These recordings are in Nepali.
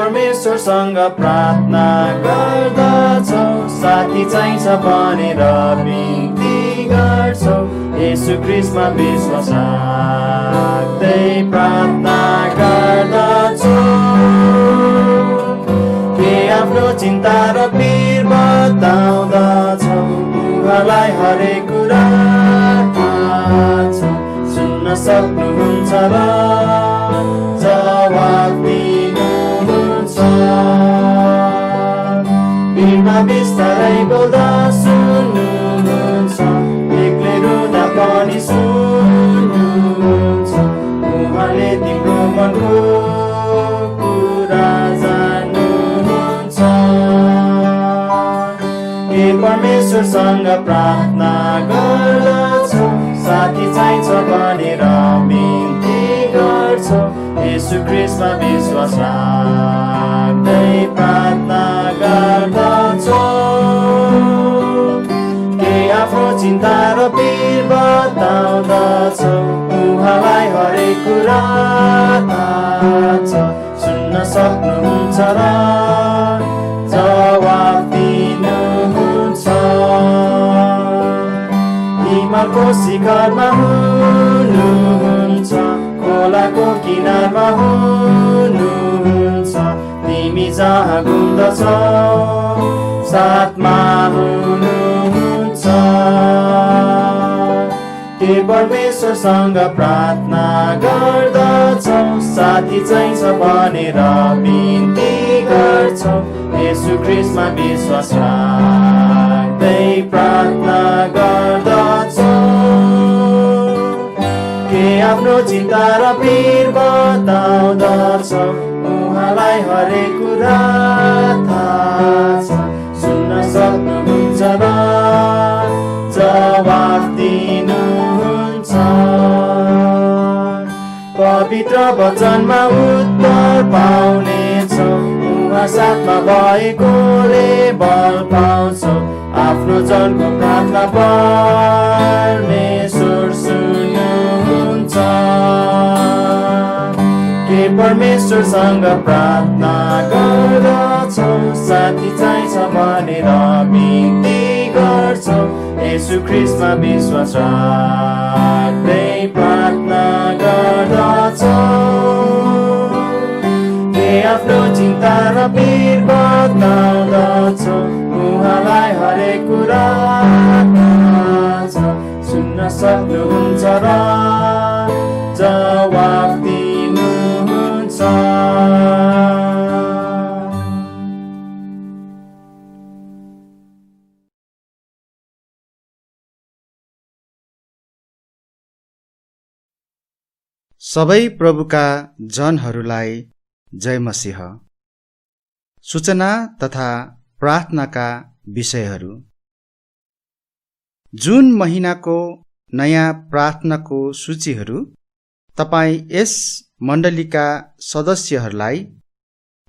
परमेश्वरसँग प्रार्थना गर्दछौ, साथी चाहिन्छ भनेर बिन्ती गर्छौ, येशू ख्रीष्टमा विश्वास राख्दै प्रार्थना गर्दछौ। के आफ्नो चिन्ता र पीर बताउँदछौ, उहाँलाई हरेक कुरा थाहा छ, सुन्न सक्नुहुन्छ र जवाफ दिनुहुन्छ। पीरमा बिस्तारै बोल्दा सुन्नुहुन्छ, एक्लै रुँदा पनि सुन्नुहुन्छ, उहाँले तिम्रो मनको कुरा जान्नुहुन्छ। के परमेश्वरसँग प्रार्थना गर्दछौ, साथी चाहिन्छ भनेर बिन्ती गर्छौ, येशू ख्रीष्टमा विश्वास राख्दै प्रार्थना गर्दछौ। के आफ्नो चिन्ता र पीर बताउँदछौ, उहाँलाई हरेक कुरा थाहा छ, सुन्न सक्नुहुन्छ र जवाफ दिनुहुन्छ। हिमालको शिखरमा हुनुहुन्छ, खोलाको किनारमा हुनुहुन्छ, तिमी जहाँ घुम्दछौ साथमा हुनुहुन्छ। के परमेश्वरसँग प्रार्थना गर्दछौ, साथी चाहिन्छ भनेर बिन्ती गर्छौ, येशू ख्रीष्टमा विश्वास राख्दै प्रार्थना गर्दछौ। के आफ्नो चिन्ता र पीर बताउँदछौ, उहाँलाई हरेक कुरा थाहा छ, सुन्न सक्नुहुन्छ र जवाफ दिनुहुन्छ। पवित्र वचनमा उत्तर पाउनेछौ, उहाँ साथमा भएकोले बल पाउँछौ, आफ्नो जनको प्रार्थना परमेश्वर सुन्नुहुन्छ। के परमेश्वरसँग प्रार्थना गर्दछौ, साथी चाहिन्छ भनेर बिन्ती गर्छौ, येशू ख्रीष्टमा विश्वास राख्दै प्रार्थना गर्दछौ। के आफ्नो चिन्ता र पीर बताउँदछौ, उहाँलाई हरेक कुरा थाहा छ, सुन्न सक्नुहुन्छ र जवाफ दिनुहुन्छ। सबै प्रभुका जनहरूलाई जय मसीह। सूचना तथा प्रार्थनाका विषयहरू। जुन महिनाको नयाँ प्रार्थनाको सूचीहरू तपाईँ यस मण्डलीका सदस्यहरूलाई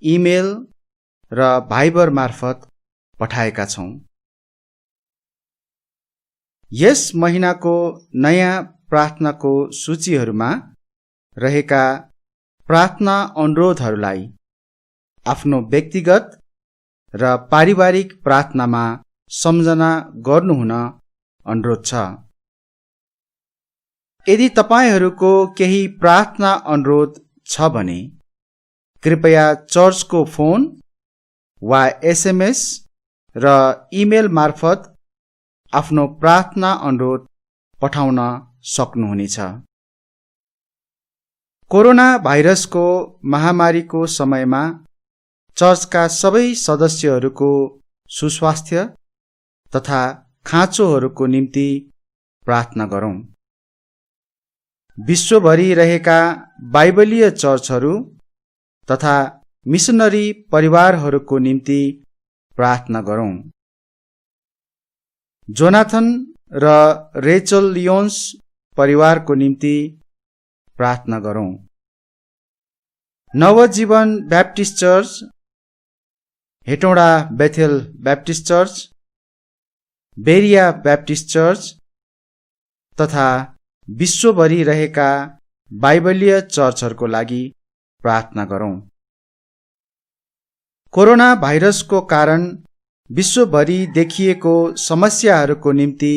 इमेल र भाइबर मार्फत पठाएका छौँ। यस महिनाको नयाँ प्रार्थनाको सूचीहरूमा रहेका प्रार्थना अनुरोधहरूलाई आफ्नो व्यक्तिगत र पारिवारिक प्रार्थनामा सम्झना गर्नुहुन अनुरोध छ। यदि तपाईहरूको केही प्रार्थना अनुरोध छ भने कृपया चर्चको फोन वा SMS र इमेल मार्फत आफ्नो प्रार्थना अनुरोध पठाउन सक्नुहुनेछ। कोरोना भाइरसको महामारीको समयमा चर्चका सबै सदस्यहरूको सुस्वास्थ्य तथा खाँचोहरूको निम्ति प्रार्थना गरौँ। विश्वभरि रहेका बाइबलीय चर्चहरू तथा मिसनरी परिवारहरूको निम्ति प्रार्थना गरौँ। जोनाथन र रेचल लियोन्स परिवारको निम्ति प्रार्थना गरौँ। Navajeevan Baptist church, Hetauda Bethel Baptist church, Berea Baptist church तथा विश्वभरि रहेका बाइबलीय चर्चहरूको लागि प्रार्थना गरौँ। कोरोना भाइरसको कारण विश्वभरि देखिएको समस्याहरूको निम्ति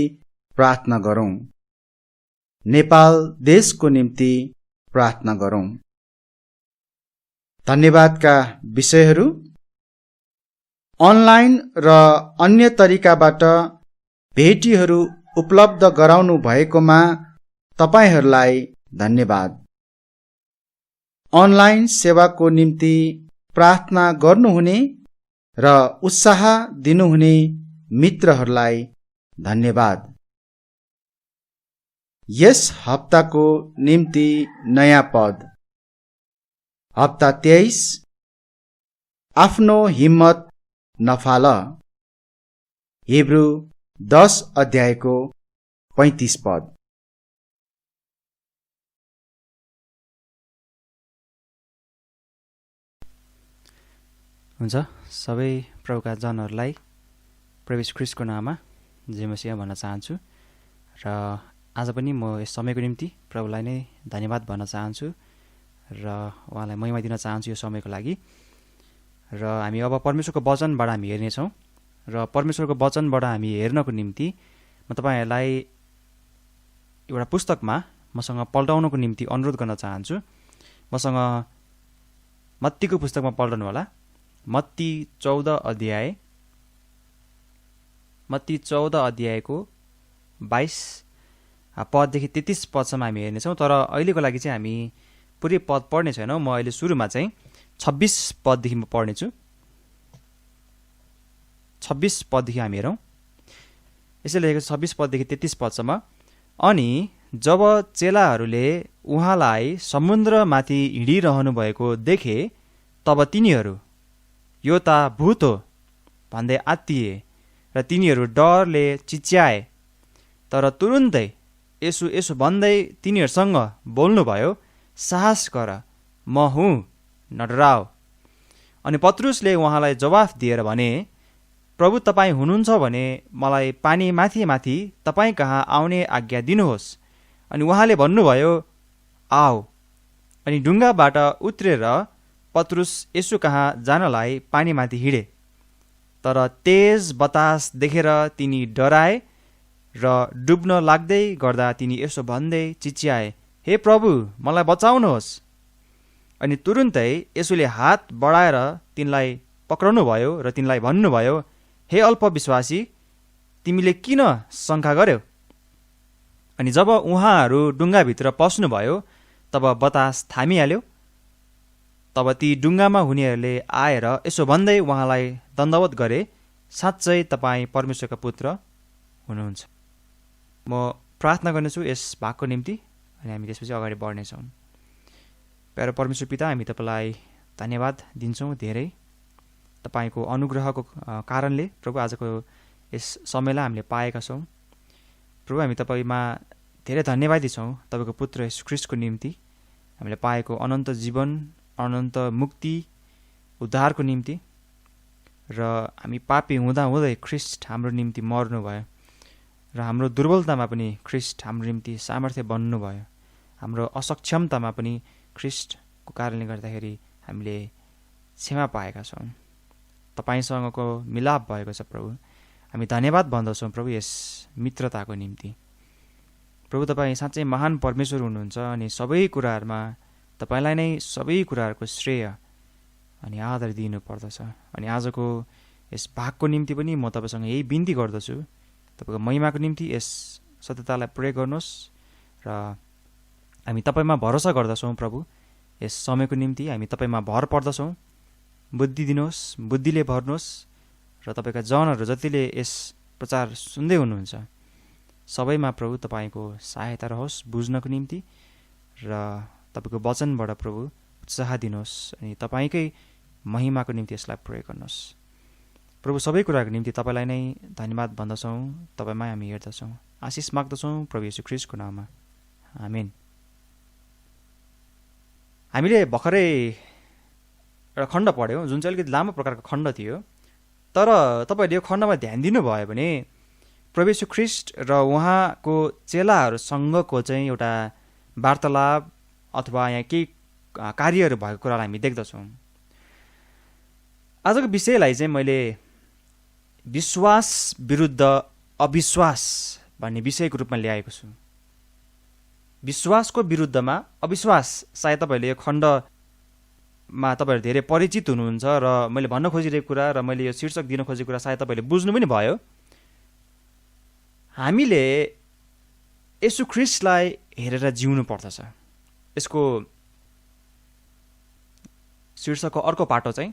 प्रार्थना गरौँ। नेपाल देशको निम्ति प्रार्थना गरौँ। धन्यवादका विषयहरू: अनलाइन र अन्य तरिकाबाट भेटीहरू उपलब्ध गराउनु भएकोमा तपाईहरूलाई धन्यवाद। अनलाइन सेवाको निम्ति प्रार्थना गर्नुहुने र उत्साह दिनुहुने मित्रहरूलाई धन्यवाद। यस हप्ताको निम्ति नयाँ पद हप्ता 23 आफ्नो हिम्मत नफाल। हिब्रू 10 अध्यायको 35 पद। हुन्छ। सबै प्रभुका जनहरूलाई प्रभु येशू ख्रीष्टको नाममा जय मसीह भन्न चाहन्छु र आज पनि म यस समयको निम्ति प्रभुलाई नै धन्यवाद भन्न चाहन्छु र उहाँलाई महिमा दिन चाहन्छु यो समयको लागि। र हामी अब परमेश्वरको वचनबाट हामी हेर्नेछौँ र परमेश्वरको वचनबाट हामी हेर्नको निम्ति म तपाईँहरूलाई एउटा पुस्तकमा मसँग पल्टाउनको निम्ति अनुरोध गर्न चाहन्छु। मसँग मत्तीको पुस्तकमा पल्टाउनु होला। मत्ती 14 अध्यायको 22 पददेखि 33 पदसम्म हामी हेर्नेछौँ। तर अहिलेको लागि चाहिँ हामी पुरै पद पढ्ने छैनौँ। म अहिले सुरुमा चाहिँ 26 पददेखि म पढ्नेछु। 26 पददेखि हामी हेरौँ। यसले लेखेको 26 पददेखि 33 पदसम्म। अनि जब चेलाहरूले उहाँलाई समुद्रमाथि हिँडिरहनु भएको देखे तब तिनीहरू यो त भूत हो भन्दै आत्तिए र तिनीहरू डरले चिच्याए। तर तुरुन्तै यसो भन्दै तिनीहरूसँग बोल्नुभयो, साहस गर, म हुँ, नडराओ। अनि पत्रुसले उहाँलाई जवाफ दिएर भने, प्रभु तपाईँ हुनुहुन्छ भने मलाई पानी माथि माथि तपाईँ कहाँ आउने आज्ञा दिनुहोस्। अनि उहाँले भन्नुभयो, आओ। अनि ढुङ्गाबाट उत्रेर पत्रुस यसो कहाँ जानलाई पानीमाथि हिँडे। तर तेज बतास देखेर तिनी डराए र डुब्न लाग्दै गर्दा तिनी यसो भन्दै चिच्याए, हे प्रभु मलाई बचाउनुहोस्। अनि तुरुन्तै यसोले हात बढाएर तिनलाई पक्राउनु भयो र तिनलाई भन्नुभयो, हे अल्पविश्वासी, तिमीले किन शङ्का गर्यौ? अनि जब उहाँहरू डुङ्गाभित्र पस्नुभयो तब बतास थामिहाल्यो। तब ती डुङ्गामा हुनेहरूले आएर यसो भन्दै उहाँलाई दण्डवत गरे, साँच्चै तपाईँ परमेश्वरका पुत्र हुनुहुन्छ। म प्रार्थना गर्नेछु यस भागको निम्ति अनि हामी त्यसपछि अगाडि बढ्नेछौँ। प्यारो परमेश्वर पिता, हामी तपाईँलाई धन्यवाद दिन्छौँ धेरै। तपाईँको अनुग्रहको कारणले प्रभु आजको यस समयलाई हामीले पाएका छौँ। प्रभु हामी तपाईँमा धेरै धन्यवादी छौँ तपाईँको पुत्र येशू ख्रीष्टको निम्ति हामीले पाएको अनन्त जीवन, अनन्त मुक्ति, उद्धारको निम्ति। र हामी पापी हुँदाहुँदै ख्रीष्ट हाम्रो निम्ति मर्नुभयो र हाम्रो दुर्बलतामा पनि ख्रीष्ट हाम्रो निम्ति सामर्थ्य बन्नुभयो। हाम्रो असक्षमतामा पनि ख्रीष्टको कारणले गर्दाखेरि हामीले क्षमा पाएका छौँ। तपाईँसँगको मिलाप भएको छ प्रभु। हामी धन्यवाद भन्दछौँ प्रभु यस मित्रताको निम्ति। प्रभु तपाईँ साँच्चै महान परमेश्वर हुनुहुन्छ अनि सबै कुराहरूमा तपाईँलाई नै सबै कुराहरूको श्रेय अनि आदर दिनुपर्दछ। अनि आजको यस भागको निम्ति पनि म तपाईँसँग यही बिन्ती गर्दछु, तपाईँको महिमाको निम्ति यस सत्यतालाई प्रयोग गर्नुहोस् र हामी तपाईँमा भरोसा गर्दछौँ प्रभु। यस समयको निम्ति हामी तपाईँमा भर पर्दछौँ। बुद्धि दिनुहोस्, बुद्धिले भर्नुहोस् र तपाईँका जनहरू जतिले यस प्रचार सुन्दै हुनुहुन्छ सबैमा प्रभु तपाईँको सहायता रहोस् बुझ्नको निम्ति र तपाईँको वचनबाट प्रभु उत्साह दिनुहोस् अनि तपाईँकै महिमाको निम्ति यसलाई प्रयोग गर्नुहोस्। प्रभु सबै कुराको निम्ति तपाईँलाई नै धन्यवाद भन्दछौँ, तपाईँमै हामी हेर्दछौँ, आशिष माग्दछौँ प्रभु येशू ख्रीष्टको नाममा, आमेन। हामीले भर्खरै एउटा खण्ड पढ्यौँ जुन चाहिँ अलिकति लामो प्रकारको खण्ड थियो। तर तपाईँहरूले यो खण्डमा ध्यान दिनुभयो भने प्रभु येशू ख्रीष्ट र उहाँको चेलाहरूसँगको चाहिँ एउटा वार्तालाप अथवा यहाँ केही कार्यहरू भएको कुरालाई हामी देख्दछौँ। आजको विषयलाई चाहिँ मैले विश्वास विरुद्ध अविश्वास भन्ने विषयको रूपमा ल्याएको छु। विश्वासको विरुद्धमा अविश्वास। सायद तपाईँहरूले यो खण्डमा तपाईँहरू धेरै परिचित हुनुहुन्छ र मैले भन्न खोजिरहेको कुरा र मैले यो शीर्षक दिन खोजेको कुरा सायद तपाईँहरूले बुझ्नु पनि भयो। हामीले येशू ख्रीष्टलाई हेरेर जिउनु पर्दछ। यसको शीर्षकको अर्को पाटो चाहिँ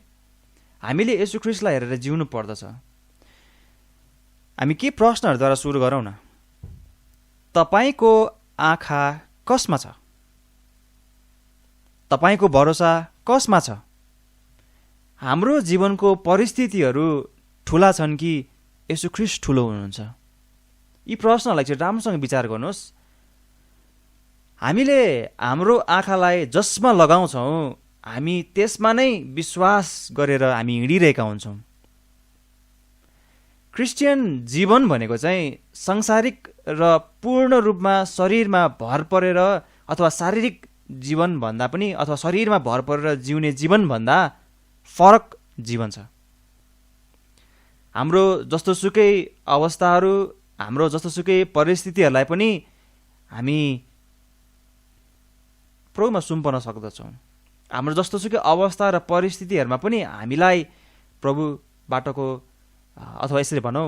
हामीले येशू ख्रीष्टलाई हेरेर जिउनु पर्दछ। हामी के प्रश्नहरूद्वारा सुरु गरौँ न। तपाईँको आँखा कसमा छ? तपाईँको भरोसा कसमा छ? हाम्रो जीवनको परिस्थितिहरू ठुला छन् कि येशू ख्रीष्ट ठुलो हुनुहुन्छ? यी प्रश्नलाई चाहिँ राम्रोसँग विचार गर्नुहोस्। हामीले हाम्रो आँखालाई जसमा लगाउँछौँ हामी त्यसमा नै विश्वास गरेर हामी हिँडिरहेका हुन्छौँ। क्रिस्चियन जीवन भनेको चाहिँ सांसारिक र पूर्ण रूपमा शरीरमा भर परेर अथवा शारीरिक जीवनभन्दा पनि अथवा शरीरमा भर परेर जिउने जीवनभन्दा फरक जीवन छ। हाम्रो जस्तोसुकै अवस्थाहरू, हाम्रो जस्तोसुकै परिस्थितिहरूलाई पनि हामी प्रभुमा सुम्पन सक्दछौँ। हाम्रो जस्तोसुकै अवस्था र परिस्थितिहरूमा पनि हामीलाई प्रभुबाटको अथवा यसरी भनौँ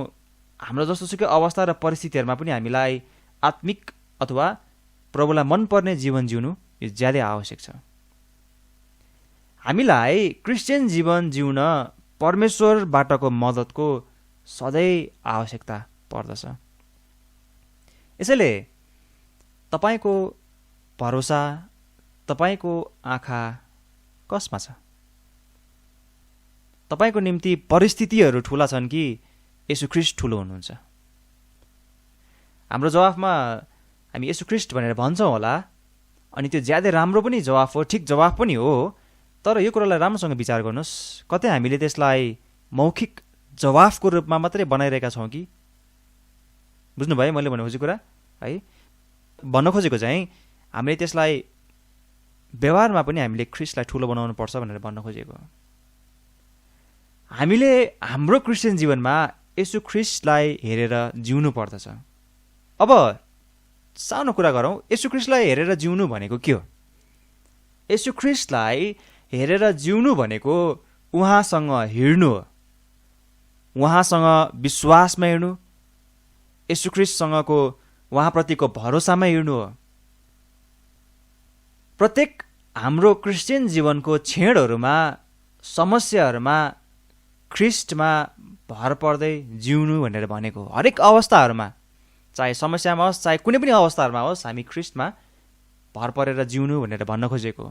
हाम्रो जस्तोसुकै अवस्था र परिस्थितिहरूमा पनि हामीलाई आत्मिक अथवा प्रभुलाई मनपर्ने जीवन जिउनु यो ज्यादै आवश्यक छ। हामीलाई क्रिस्चियन जीवन जिउन परमेश्वरबाटको मद्दतको सधैँ आवश्यकता पर्दछ। यसैले तपाईँको भरोसा, तपाईँको आँखा कसमा छ? तपाईँको निम्ति परिस्थितिहरू ठुला छन् कि येशू ख्रीष्ट ठुलो हुनुहुन्छ? हाम्रो जवाफमा हामी येशू ख्रीष्ट भनेर भन्छौँ होला, अनि त्यो ज्यादै राम्रो पनि जवाफ हो, ठिक जवाफ पनि हो। तर यो कुरालाई राम्रोसँग विचार गर्नुहोस्, कतै हामीले त्यसलाई मौखिक जवाफको रूपमा मात्रै बनाइरहेका छौँ कि? बुझ्नुभयो मैले भन्नु खोजेको कुरा है? भन्न खोजेको चाहिँ हामीले त्यसलाई व्यवहारमा पनि हामीले ख्रीष्टलाई ठुलो बनाउनु पर्छ भनेर भन्न खोजेको। हामीले हाम्रो क्रिस्चियन जीवनमा येशू ख्रीष्टलाई हेरेर जिउनु पर्दछ। अब सानो कुरा गरौँ, येशू ख्रीष्टलाई हेरेर जिउनु भनेको के हो? येशू ख्रीष्टलाई हेरेर जिउनु भनेको उहाँसँग हिँड्नु हो, उहाँसँग विश्वासमा हिँड्नु, येशू ख्रीष्टसँगको उहाँप्रतिको भरोसामा हिँड्नु हो। प्रत्येक हाम्रो क्रिस्चियन जीवनको क्षणहरूमा, समस्याहरूमा ख्रीष्टमा भर पर्दै जिउनु भनेर भनेको। हरेक अवस्थाहरूमा, चाहे समस्यामा होस् चाहे कुनै पनि अवस्थाहरूमा होस्, हामी ख्रीष्टमा भर परेर जिउनु भनेर भन्न खोजेको।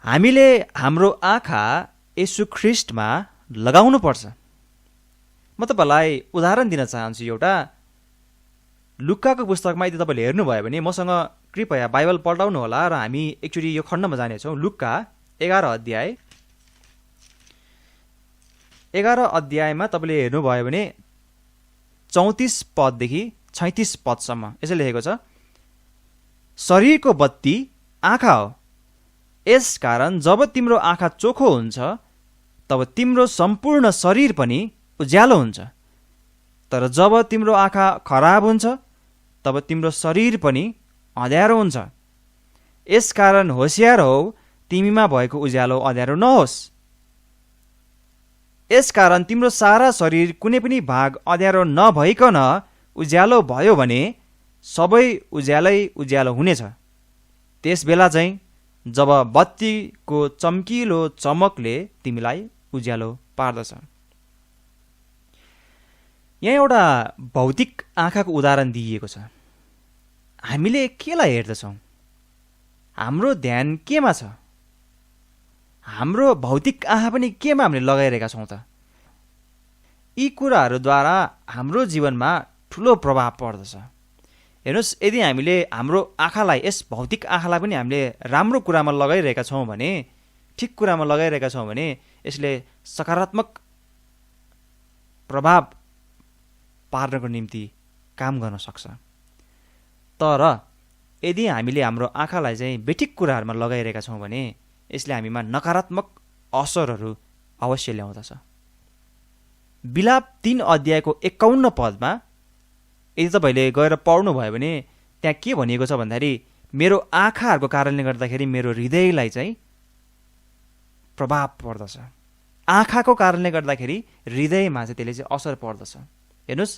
हामीले हाम्रो आँखा येशू ख्रीष्टमा लगाउनु पर्छ। म तपाईँलाई उदाहरण दिन चाहन्छु एउटा। लुक्काको पुस्तकमा यदि तपाईँले हेर्नुभयो भने मसँग कृपया बाइबल पल्टाउनु होला र हामी एकचोटि यो खण्डमा जानेछौँ। लुक्का 11 अध्यायमा तपाईँले हेर्नुभयो भने 34 पददेखि 36 पदसम्म यसो लेखेको छ, शरीरको बत्ती आँखा हो, यसकारण जब तिम्रो आँखा चोखो हुन्छ तब तिम्रो सम्पूर्ण शरीर पनि उज्यालो हुन्छ। तर जब तिम्रो आँखा खराब हुन्छ तब तिम्रो शरीर पनि अँध्यारो हुन्छ। यसकारण होसियार हौ, तिमीमा भएको उज्यालो अँध्यारो नहोस्। यसकारण तिम्रो सारा शरीर कुनै पनि भाग अँध्यारो नभइकन उज्यालो भयो भने सबै उज्यालै उज्यालो हुनेछ। त्यस बेला चाहिँ जब बत्तीको चम्किलो चमकले तिमीलाई उज्यालो पार्दछ। यहाँ एउटा भौतिक आँखाको उदाहरण दिइएको छ। हामीले केलाई हेर्दछौँ? हाम्रो ध्यान केमा छ? हाम्रो भौतिक आँखा पनि केमा हामीले लगाइरहेका छौँ त? यी कुराहरूद्वारा हाम्रो जीवनमा ठुलो प्रभाव पर्दछ। हेर्नुहोस्, यदि हामीले हाम्रो आँखालाई, यस भौतिक आँखालाई पनि हामीले राम्रो कुरामा लगाइरहेका छौँ भने, ठिक कुरामा लगाइरहेका छौँ भने यसले सकारात्मक प्रभाव पार्नको निम्ति काम गर्न सक्छ। तर यदि हामीले हाम्रो आँखालाई चाहिँ बेठिक कुराहरूमा लगाइरहेका छौँ भने यसले हामीमा नकारात्मक असरहरू अवश्य ल्याउँदछ। बिलाप 3 अध्यायको 51 पदमा यदि तपाईँले गएर पढ्नुभयो भने त्यहाँ के भनिएको छ भन्दाखेरि मेरो आँखाहरूको कारणले गर्दाखेरि मेरो हृदयलाई चाहिँ प्रभाव पर्दछ। आँखाको कारणले गर्दाखेरि हृदयमा चाहिँ त्यसले चाहिँ असर पर्दछ। हेर्नुहोस्,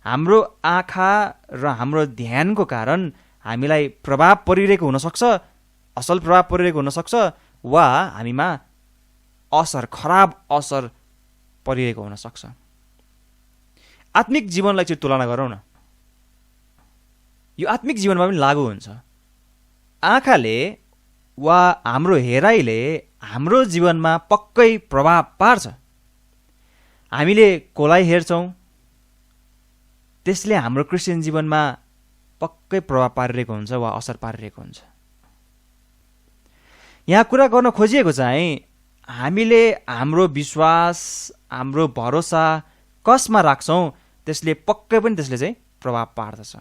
हाम्रो आँखा र हाम्रो ध्यानको कारण हामीलाई प्रभाव परिरहेको हुनसक्छ, असल प्रभाव परिरहेको हुनसक्छ, वा हामीमा खराब असर परिरहेको हुनसक्छ। आत्मिक जीवनलाई चाहिँ तुलना गरौँ न। यो आत्मिक जीवनमा पनि लागू हुन्छ। आँखाले वा हाम्रो हेराइले हाम्रो जीवनमा पक्कै प्रभाव पार्छ। हामीले कसलाई हेर्छौँ त्यसले हाम्रो क्रिस्चियन जीवनमा पक्कै प्रभाव पारिरहेको हुन्छ वा असर पारिरहेको हुन्छ। यहाँ कुरा गर्न खोजिएको चाहिँ हामीले हाम्रो विश्वास, हाम्रो भरोसा कसमा राख्छौँ त्यसले पक्कै पनि त्यसले चाहिँ प्रभाव पार्दछ।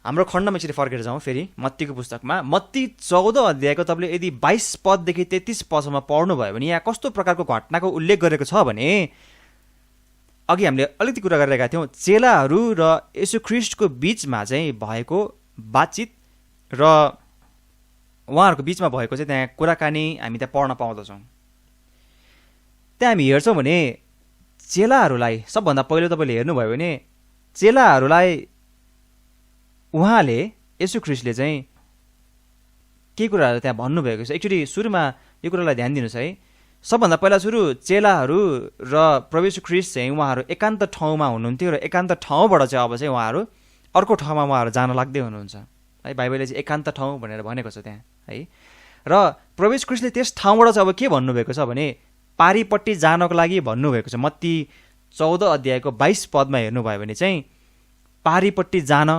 हाम्रो खण्डमा यसरी फर्केर जाउँ फेरि मत्तीको पुस्तकमा। मत्ती 14 अध्यायको तपाईँले यदि 22 पददेखि 33 पदसम्म पढ्नुभयो भने यहाँ कस्तो प्रकारको घटनाको उल्लेख गरेको छ भने, अघि हामीले अलिकति कुरा गरिरहेका थियौँ चेलाहरू र येशू ख्रीष्टको बिचमा चाहिँ भएको बातचित र उहाँहरूको बिचमा भएको चाहिँ त्यहाँ कुराकानी हामी त्यहाँ पढ्न पाउँदछौँ। त्यहाँ हामी हेर्छौँ भने चेलाहरूलाई सबभन्दा पहिलो तपाईँले हेर्नुभयो भने चेलाहरूलाई उहाँले येशू ख्रीष्टले चाहिँ के कुराहरू त्यहाँ भन्नुभएको छ। एकचोटि सुरुमा यो कुरालाई ध्यान दिनुहोस् है। सबभन्दा पहिला सुरु चेलाहरू र प्रभु येशू ख्रीष्ट चाहिँ उहाँहरू एकान्त ठाउँमा हुनुहुन्थ्यो र एकान्त ठाउँबाट चाहिँ अब चाहिँ उहाँहरू अर्को ठाउँमा उहाँहरू जान लाग्दै हुनुहुन्छ है। बाइबलले चाहिँ एकान्त ठाउँ भनेर भनेको छ त्यहाँ है। र प्रभु येशू ख्रीष्टले त्यस ठाउँबाट चाहिँ अब के भन्नुभएको छ भने पारिपट्टि जानको लागि भन्नुभएको छ। मत्ती 14 अध्यायको 22 पदमा हेर्नुभयो भने चाहिँ पारिपट्टि जान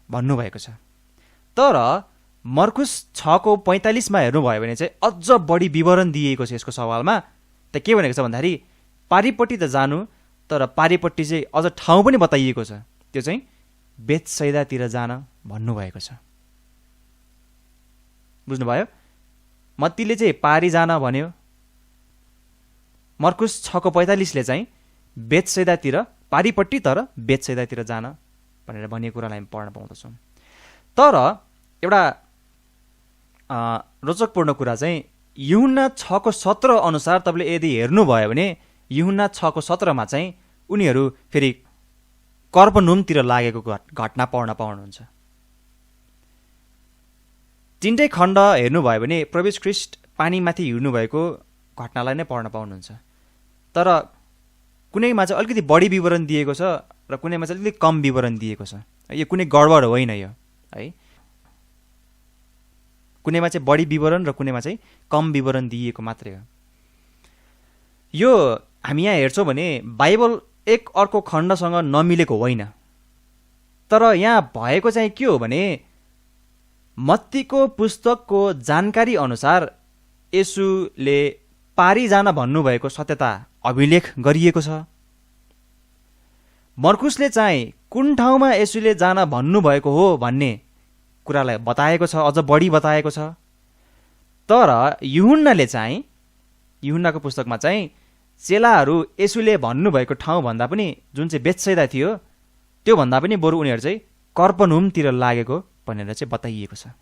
भन्नुभएको छ। तर मर्कुस 6:45 हेर्नुभयो भने चाहिँ अझ बढी विवरण दिएको छ यसको सवालमा। त के भनेको छ भन्दाखेरि पारिपट्टि त जानु, तर पारिपट्टि चाहिँ अझ ठाउँ पनि बताइएको छ, त्यो चाहिँ बेथसैदातिर जान भन्नुभएको छ। बुझ्नुभयो? मत्तीले चाहिँ पारी जान भन्यो, मर्कुस 6:45 चाहिँ बेथसैदातिर पारिपट्टि तर बेथसैदातिर जान भनेर भनिएको कुरालाई हामी पढ्न पाउँदछौँ। तर एउटा रोचकपूर्ण कुरा चाहिँ यूहन्ना 6:17 अनुसार तपाईँले यदि हेर्नुभयो भने यूहन्ना 6:17 चाहिँ उनीहरू फेरि कर्पनुमतिर लागेको घटना पढ्न पाउनुहुन्छ। तिनटै खण्ड हेर्नुभयो भने प्रभु येशू ख्रीष्ट पानीमाथि हिँड्नुभएको घटनालाई नै पढ्न पाउनुहुन्छ। तर कुनैमा चाहिँ अलिकति बढी विवरण दिएको छ र कुनैमा चाहिँ अलिकति कम विवरण दिएको छ। यो कुनै गडबड होइन यो है। कुनैमा चाहिँ बढी विवरण र कुनैमा चाहिँ कम विवरण दिएको मात्रै हो। यो हामी यहाँ हेर्छौँ भने बाइबल एक अर्को खण्डसँग नमिलेको होइन। तर यहाँ भएको चाहिँ के हो भने मत्तीको पुस्तकको जानकारी अनुसार येशूले पारी जान भन्नुभएको सत्यता अभिलेख गरिएको छ। मर्कुसले चाहिँ कुन ठाउँमा येशूले जान भन्नुभएको हो भन्ने कुरालाई बताएको छ, अझ बढी बताएको छ। तर यूहन्नाले चाहिँ यूहन्नाको पुस्तकमा चाहिँ चेलाहरू येशूले भन्नुभएको ठाउँ भन्दा पनि जुन चाहिँ बेथसैदा थियो त्यो भन्दा पनि बरु उनीहरू चाहिँ कर्पनुमतिर लागेको भनेर चाहिँ बताइएको छ।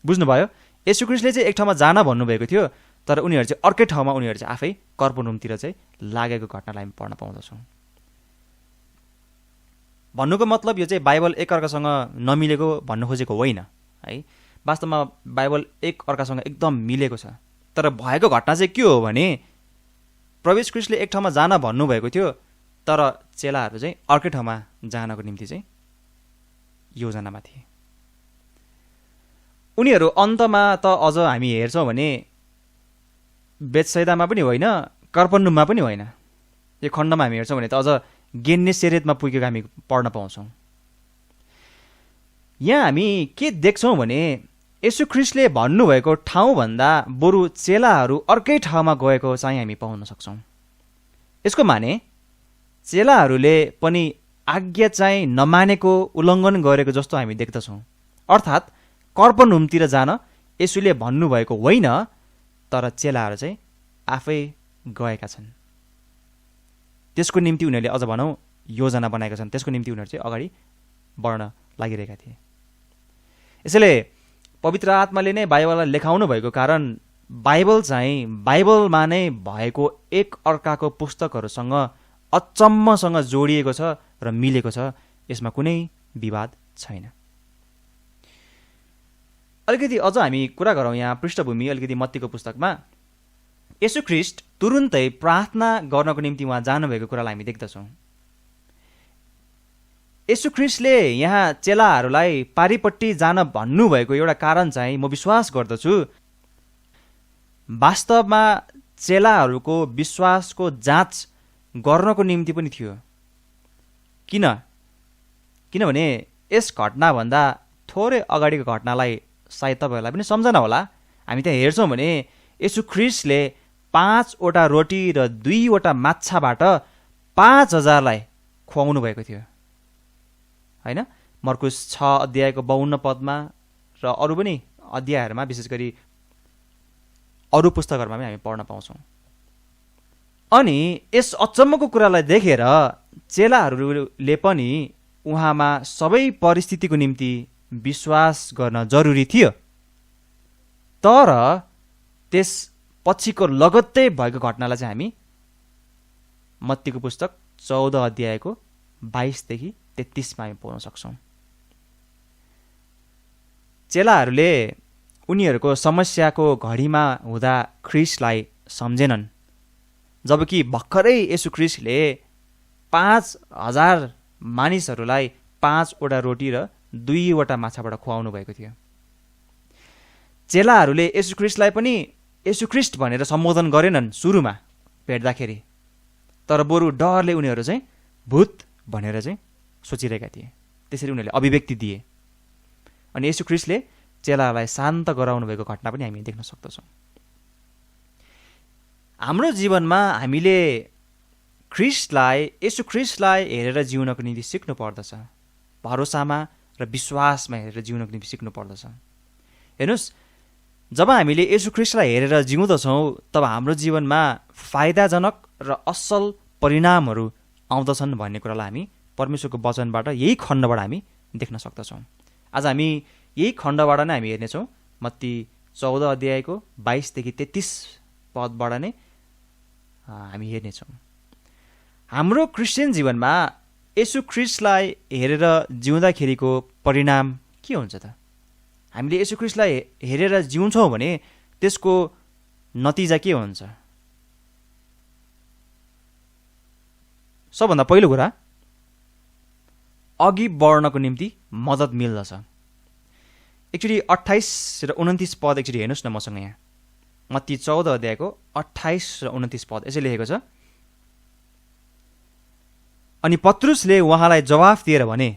बुझ्नुभयो? येशू ख्रीष्टले चाहिँ एक ठाउँमा जान भन्नुभएको थियो, तर उनीहरू चाहिँ अर्कै ठाउँमा उनीहरू चाहिँ आफै कर्पनुमतिर चाहिँ लागेको घटनालाई हामी पढ्न पाउँदछौँ। भन्नुको मतलब यो चाहिँ बाइबल एकअर्कासँग नमिलेको भन्नु खोजेको होइन है। वास्तवमा बाइबल एकअर्कासँग एकदम मिलेको छ। तर भएको घटना चाहिँ के हो भने प्रभु येशू ख्रीष्टले एक ठाउँमा जान भन्नुभएको थियो, तर चेलाहरू चाहिँ अर्कै ठाउँमा जानको निम्ति चाहिँ योजनामा थिए। उनीहरू अन्तमा त अझ हामी हेर्छौँ भने बेथसैदामा पनि होइन, कर्पनुममा पनि होइन। यो खण्डमा हामी हेर्छौँ भने त अझ गेन्नेसेरेतमा पुगेको हामी पढ्न पाउँछौँ। यहाँ हामी के देख्छौँ भने येशू ख्रीष्टले भन्नुभएको ठाउँभन्दा बरु चेलाहरू अर्कै ठाउँमा गएको चाहिँ हामी पाउन सक्छौँ। यसको माने चेलाहरूले पनि आज्ञा चाहिँ नमानेको, उल्लङ्घन गरेको जस्तो हामी देख्दछौँ। अर्थात् कर्पनुमतिर जान येशूले भन्नुभएको होइन, तर चेलाहरू चाहिँ आफै गएका छन्। त्यसको निम्ति उनीहरूले अझ भनौँ योजना बनाएका छन्, त्यसको निम्ति उनीहरू चाहिँ अगाडि बढ्न लागिरहेका थिए। यसैले पवित्र आत्माले नै बाइबललाई लेखाउनु भएको कारण बाइबल चाहिँ बाइबलमा नै भएको एक अर्काको पुस्तकहरूसँग अचम्मसँग जोडिएको छ र मिलेको छ, यसमा कुनै विवाद छैन। अलिकति अझ हामी कुरा गरौँ यहाँ पृष्ठभूमि अलिकति मत्तीको पुस्तकमा। येशू ख्रीष्ट तुरुन्तै प्रार्थना गर्नको निम्ति उहाँ जानुभएको कुरालाई हामी देख्दछौँ। येशू ख्रीष्टले यहाँ चेलाहरूलाई पारिपट्टि जान भन्नुभएको एउटा कारण चाहिँ म विश्वास गर्दछु वास्तवमा चेलाहरूको विश्वासको जाँच गर्नको निम्ति पनि थियो। किनभने यस घटनाभन्दा थोरै अगाडिको घटनालाई सायद तपाईँहरूलाई पनि सम्झना होला। हामी त्यहाँ हेर्छौँ भने येशू ख्रीष्टले 5वटा रोटी र 2वटा माछाबाट 5000लाई खुवाउनु भएको थियो, होइन? मर्कुस 6 अध्यायको 52 पदमा र अरू पनि अध्यायहरूमा, विशेष गरी अरू पुस्तकहरूमा पनि हामी पढ्न पाउँछौँ। अनि यस अचम्मको कुरालाई देखेर चेलाहरूले पनि उहाँमा सबै परिस्थितिको निम्ति विश्वास गर्न जरुरी थियो। तर त्यस पछिको लगत्तै भएको घटनालाई चाहिँ हामी मत्तीको पुस्तक 14 अध्यायको 22 देखि 33 मा हामी पढ्न सक्छौँ। चेलाहरूले उनीहरूको समस्याको घडीमा हुँदा ख्रीष्टलाई सम्झेनन्, जबकि भर्खरै येशू ख्रीष्टले 5000 मानिसहरूलाई 5वटा रोटी र 2वटा माछाबाट खुवाउनु भएको थियो। चेलाहरूले येशू ख्रीष्टलाई पनि येशू ख्रीष्ट भनेर सम्बोधन गरेनन् सुरुमा भेट्दाखेरि, तर बरु डरले उनीहरू चाहिँ भूत भनेर चाहिँ सोचिरहेका थिए। त्यसरी उनीहरूले अभिव्यक्ति दिए। अनि येशू ख्रीष्टले चेलाहरूलाई शान्त गराउनु भएको घटना पनि हामी देख्न सक्दछौँ। हाम्रो जीवनमा हामीले येशू ख्रीष्टलाई हेरेर जिउनको निम्ति सिक्नु पर्दछ। भरोसामा र विश्वासमा हेरेर जिउनको निम्ति सिक्नु पर्दछ। हेर्नुहोस्, जब हामीले येशू ख्रीष्टलाई हेरेर जिउँदछौँ तब हाम्रो जीवनमा फाइदाजनक र असल परिणामहरू आउँदछन् भन्ने कुरालाई हामी परमेश्वरको वचनबाट, यही खण्डबाट हामी देख्न सक्दछौँ। आज हामी यही खण्डबाट नै हामी हेर्नेछौँ। मत्ती 14 अध्यायको 22 देखि 33 पदबाट नै हामी हेर्नेछौँ। हाम्रो क्रिस्चियन जीवनमा येशू ख्रीष्टलाई हेरेर जिउँदाखेरिको परिणाम के हुन्छ त? हामीले येशू ख्रीष्टलाई हेरेर जिउँछौँ भने त्यसको नतिजा के हुन्छ? सबभन्दा पहिलो कुरा, अघि बढ्नको निम्ति मद्दत मिल्दछ। एकचोटि 28 र 29 पद एकचोटि हेर्नुहोस् न मसँग यहाँ। मत्ती 14 अध्यायको 28 र 29 पद यसै लेखेको छ। अनि पत्रुसले उहाँलाई जवाफ दिएर भने,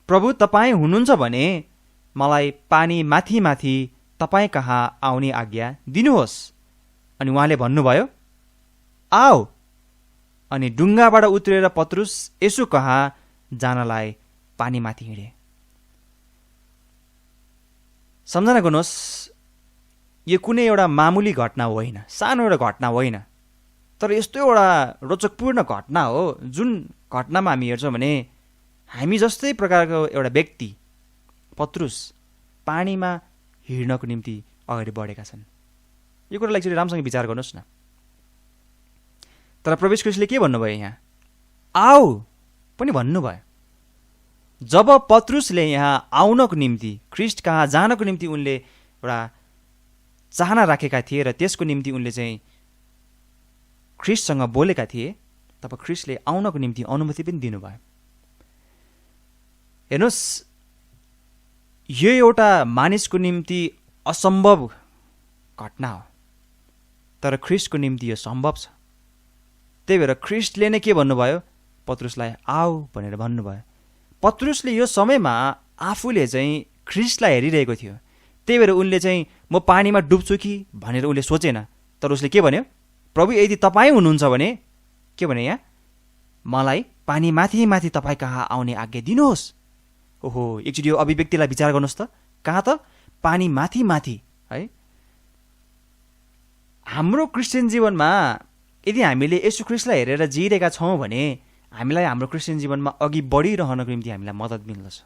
प्रभु तपाईँ हुनुहुन्छ भने मलाई पानी माथि माथि तपाईँ कहाँ आउने आज्ञा दिनुहोस्। अनि उहाँले भन्नुभयो, आऊ। अनि डुङ्गाबाट उत्रेर पत्रुस येशू कहाँ जानलाई पानी माथि हिँडे। सम्झना गर्नुहोस्, यो कुनै एउटा मामुली घटना होइन, सानो एउटा घटना होइन, तर यस्तो एउटा रोचकपूर्ण घटना हो जुन घटनामा हामी हेर्छौँ भने हामी जस्तै प्रकारको एउटा व्यक्ति पत्रुस पानीमा हिँड्नको निम्ति अगाडि बढेका छन्। यो कुरालाई एकचोटि राम्रोसँग विचार गर्नुहोस् न। तर प्रभु येशू ख्रीष्टले के भन्नुभयो यहाँ? आऊ पनि भन्नुभयो। जब पत्रुसले यहाँ आउनको निम्ति, ख्रीष्ट कहाँ जानको निम्ति उनले एउटा चाहना राखेका थिए र त्यसको निम्ति उनले चाहिँ ख्रीष्टसँग बोलेका थिए, तब ख्रीष्टले आउनको निम्ति अनुमति पनि दिनुभयो। हेर्नुहोस्, यो एउटा मानिसको निम्ति असम्भव घटना हो, तर ख्रीष्टको निम्ति यो सम्भव छ। त्यही भएर ख्रीष्टले नै के भन्नुभयो? पत्रुसलाई आऊ भनेर भन्नुभयो। पत्रुसले यो समयमा आफूले चाहिँ ख्रीष्टलाई हेरिरहेको थियो। त्यही भएर उनले चाहिँ म पानीमा डुब्छु कि भनेर उसले सोचेन, तर उसले के भन्यो? प्रभु यदि तपाईँ हुनुहुन्छ भने, के भने यहाँ, मलाई पानी माथि माथि तपाईँ कहाँ आउने आज्ञा दिनुहोस्। ओहो, एकचोटि यो अभिव्यक्तिलाई विचार गर्नुहोस् त। कहाँ त? पानी माथि माथि, है? हाम्रो क्रिस्चियन जीवनमा यदि हामीले येशू ख्रीष्टलाई हेरेर जिइरहेका छौँ भने हामीलाई हाम्रो क्रिस्चियन जीवनमा अघि बढिरहनको निम्ति हामीलाई मद्दत मिल्दछ।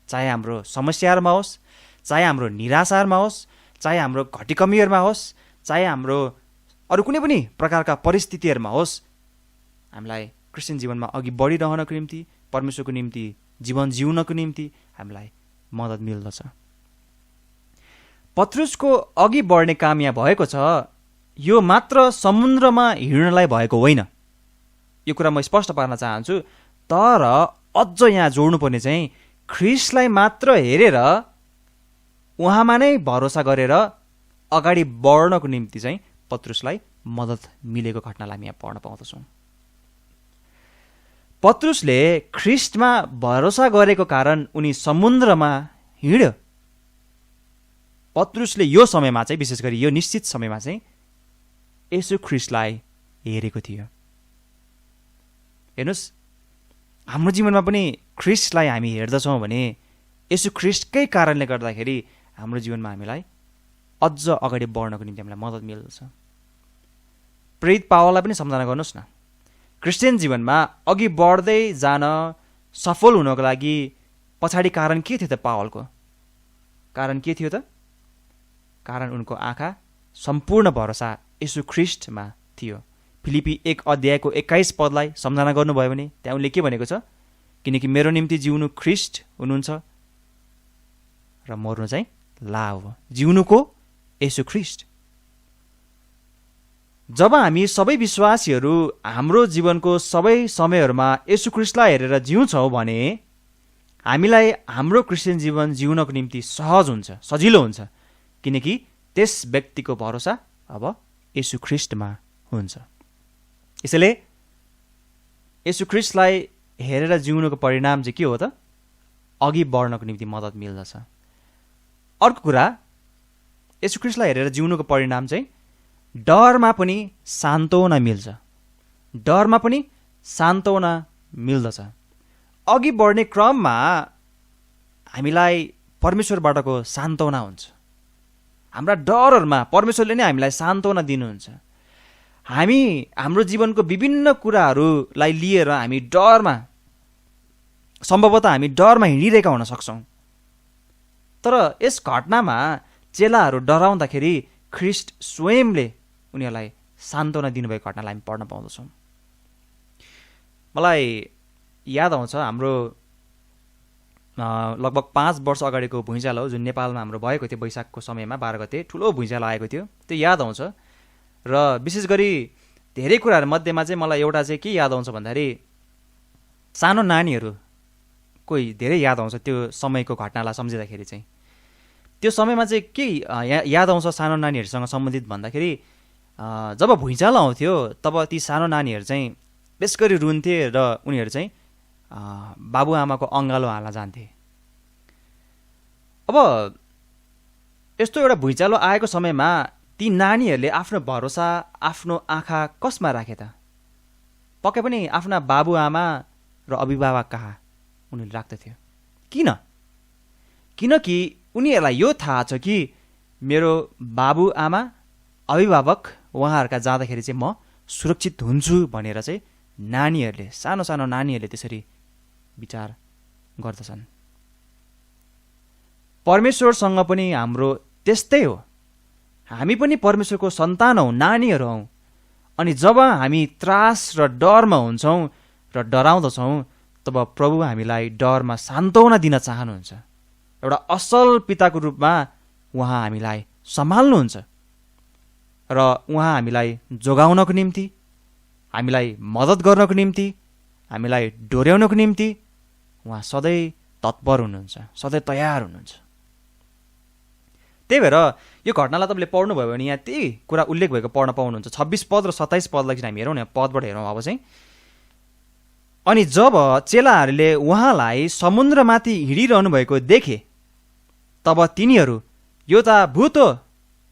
चाहे हाम्रो समस्याहरूमा होस्, चाहे हाम्रो निराशाहरूमा होस्, चाहे हाम्रो घटीकमीहरूमा होस्, चाहे हाम्रो अरू कुनै पनि प्रकारका परिस्थितिहरूमा होस्, हामीलाई क्रिस्चियन जीवनमा अघि बढिरहनको निम्ति, परमेश्वरको निम्ति जीवन जिउनको निम्ति हामीलाई मद्दत मिल्दछ। पत्रुसको अघि बढ्ने काम यहाँ भएको छ, यो मात्र समुद्रमा हिँड्नलाई भएको होइन। यो कुरा म स्पष्ट पार्न चाहन्छु। तर अझ यहाँ जोड्नुपर्ने चाहिँ ख्रीष्टलाई मात्र हेरेर उहाँमा नै भरोसा गरेर अगाडि बढ्नको निम्ति चाहिँ पत्रुसलाई मद्दत मिलेको घटनालाई हामी यहाँ पढ्न पाउँदछौँ। पत्रुसले ख्रीष्टमा भरोसा गरेको कारण उनी समुद्रमा हिँड्यो। पत्रुसले यो समयमा चाहिँ, विशेष गरी यो निश्चित समयमा चाहिँ येशू ख्रीष्टलाई हेरेको थियो। हेर्नुहोस्, हाम्रो जीवनमा पनि ख्रीष्टलाई हामी हेर्दछौँ भने येशू ख्रीष्टकै कारणले गर्दाखेरि हाम्रो जीवनमा हामीलाई अझ अगाडि बढ्नको निम्ति हामीलाई मद्दत मिल्दछ। प्रेरित पावललाई पनि सम्झना गर्नुहोस् न। क्रिस्चियन जीवनमा अघि बढ्दै जान सफल हुनको लागि पछाडि कारण के थियो त? पावलको कारण के थियो त? कारण उनको आँखा सम्पूर्ण भरोसा येशू ख्रीष्टमा थियो। फिलिपी 1 अध्यायको 21 पदलाई सम्झना गर्नुभयो भने त्यहाँ उनले के भनेको छ? किनकि मेरो निम्ति जिउनु ख्रीष्ट हुनुहुन्छ र मर्नु चाहिँ लाभ हो। जिउनुको येशू ख्रीष्ट। जब हामी सबै विश्वासीहरू हाम्रो जीवनको सबै समयहरूमा येशू ख्रीष्टलाई हेरेर जिउँछौँ भने हामीलाई हाम्रो क्रिस्चियन जीवन जिउनको निम्ति सहज हुन्छ, सजिलो हुन्छ, किनकि त्यस व्यक्तिको भरोसा अब येशू ख्रीष्टमा हुन्छ। यसैले येशू ख्रीष्टलाई हेरेर जिउनुको परिणाम चाहिँ के हो त? अघि बढ्नको निम्ति मद्दत मिल्दछ। अर्को कुरा, येशू ख्रीष्टलाई हेरेर जिउनुको परिणाम चाहिँ डरमा पनि सान्त्वना मिल्छ। डरमा पनि सान्त्वना मिल्दछ। अघि बढ्ने क्रममा हामीलाई परमेश्वरबाटको सान्त्वना हुन्छ। हाम्रा डरहरूमा परमेश्वरले नै हामीलाई सान्त्वना दिनुहुन्छ। हामी हाम्रो जीवनको विभिन्न कुराहरूलाई लिएर हामी डरमा, सम्भवतः हामी डरमा हिँडिरहेका हुन सक्छौँ। तर यस घटनामा चेलाहरू डराउँदाखेरि ख्रीष्ट स्वयंले उनीहरूलाई सान्त्वना दिनुभएको घटनालाई हामी पढ्न पाउँदछौँ। मलाई याद आउँछ, हाम्रो लगभग 5 वर्ष अगाडिको भुइँचालो जुन नेपालमा हाम्रो भएको थियो, वैशाखको समयमा 12 गते ठुलो भुइँचालो आएको थियो। त्यो याद आउँछ र विशेष गरी धेरै कुराहरू मध्येमा चाहिँ मलाई एउटा चाहिँ के याद आउँछ भन्दाखेरि सानो नानीहरू कोही धेरै याद आउँछ। त्यो समयको घटनालाई सम्झिँदाखेरि चाहिँ त्यो समयमा चाहिँ के याद आउँछ सानो नानीहरूसँग सम्बन्धित भन्दाखेरि जब भुइँचालो आउँथ्यो तब ती सानो नानीहरू चाहिँ बेस गरी रुन्थे र उनीहरू चाहिँ बाबुआमाको अँगालो हाल्न जान्थे। अब यस्तो एउटा भुइँचालो आएको समयमा ती नानीहरूले आफ्नो भरोसा, आफ्नो आँखा कसमा राखे त? पक्कै पनि आफ्ना बाबुआमा र अभिभावक कहाँ उनीहरूले राख्दथ्यो। किन? किनकि उनीहरूलाई यो थाहा छ कि मेरो बाबुआमा, अभिभावक उहाँहरूका जाँदाखेरि चाहिँ म सुरक्षित हुन्छु भनेर चाहिँ नानीहरूले, सानो सानो नानीहरूले त्यसरी विचार गर्दछन्। परमेश्वरसँग पनि हाम्रो त्यस्तै हो। हामी पनि परमेश्वरको सन्तान हौँ, नानीहरू हौँ। अनि जब हामी त्रास र डरमा हुन्छौँ र डराउँदछौँ तब प्रभु हामीलाई डरमा सान्त्वना दिन चाहनुहुन्छ। एउटा असल पिताको रूपमा उहाँ हामीलाई सम्हाल्नुहुन्छ र उहाँ हामीलाई जोगाउनको निम्ति, हामीलाई मद्दत गर्नको निम्ति, हामीलाई डोर्याउनको निम्ति उहाँ सधैँ तत्पर हुनुहुन्छ, सधैँ तयार हुनुहुन्छ। त्यही भएर यो घटनालाई तपाईँले पढ्नुभयो भने यहाँ त्यही कुरा उल्लेख भएको पढ्न पाउनुहुन्छ। 26 पद र 27 पदलाई चाहिँ हामी हेरौँ न, पदबाट हेरौँ अब चाहिँ। अनि जब चेलाहरूले उहाँलाई समुद्रमाथि हिँडिरहनु भएको देखे तब तिनीहरू यो त भूत हो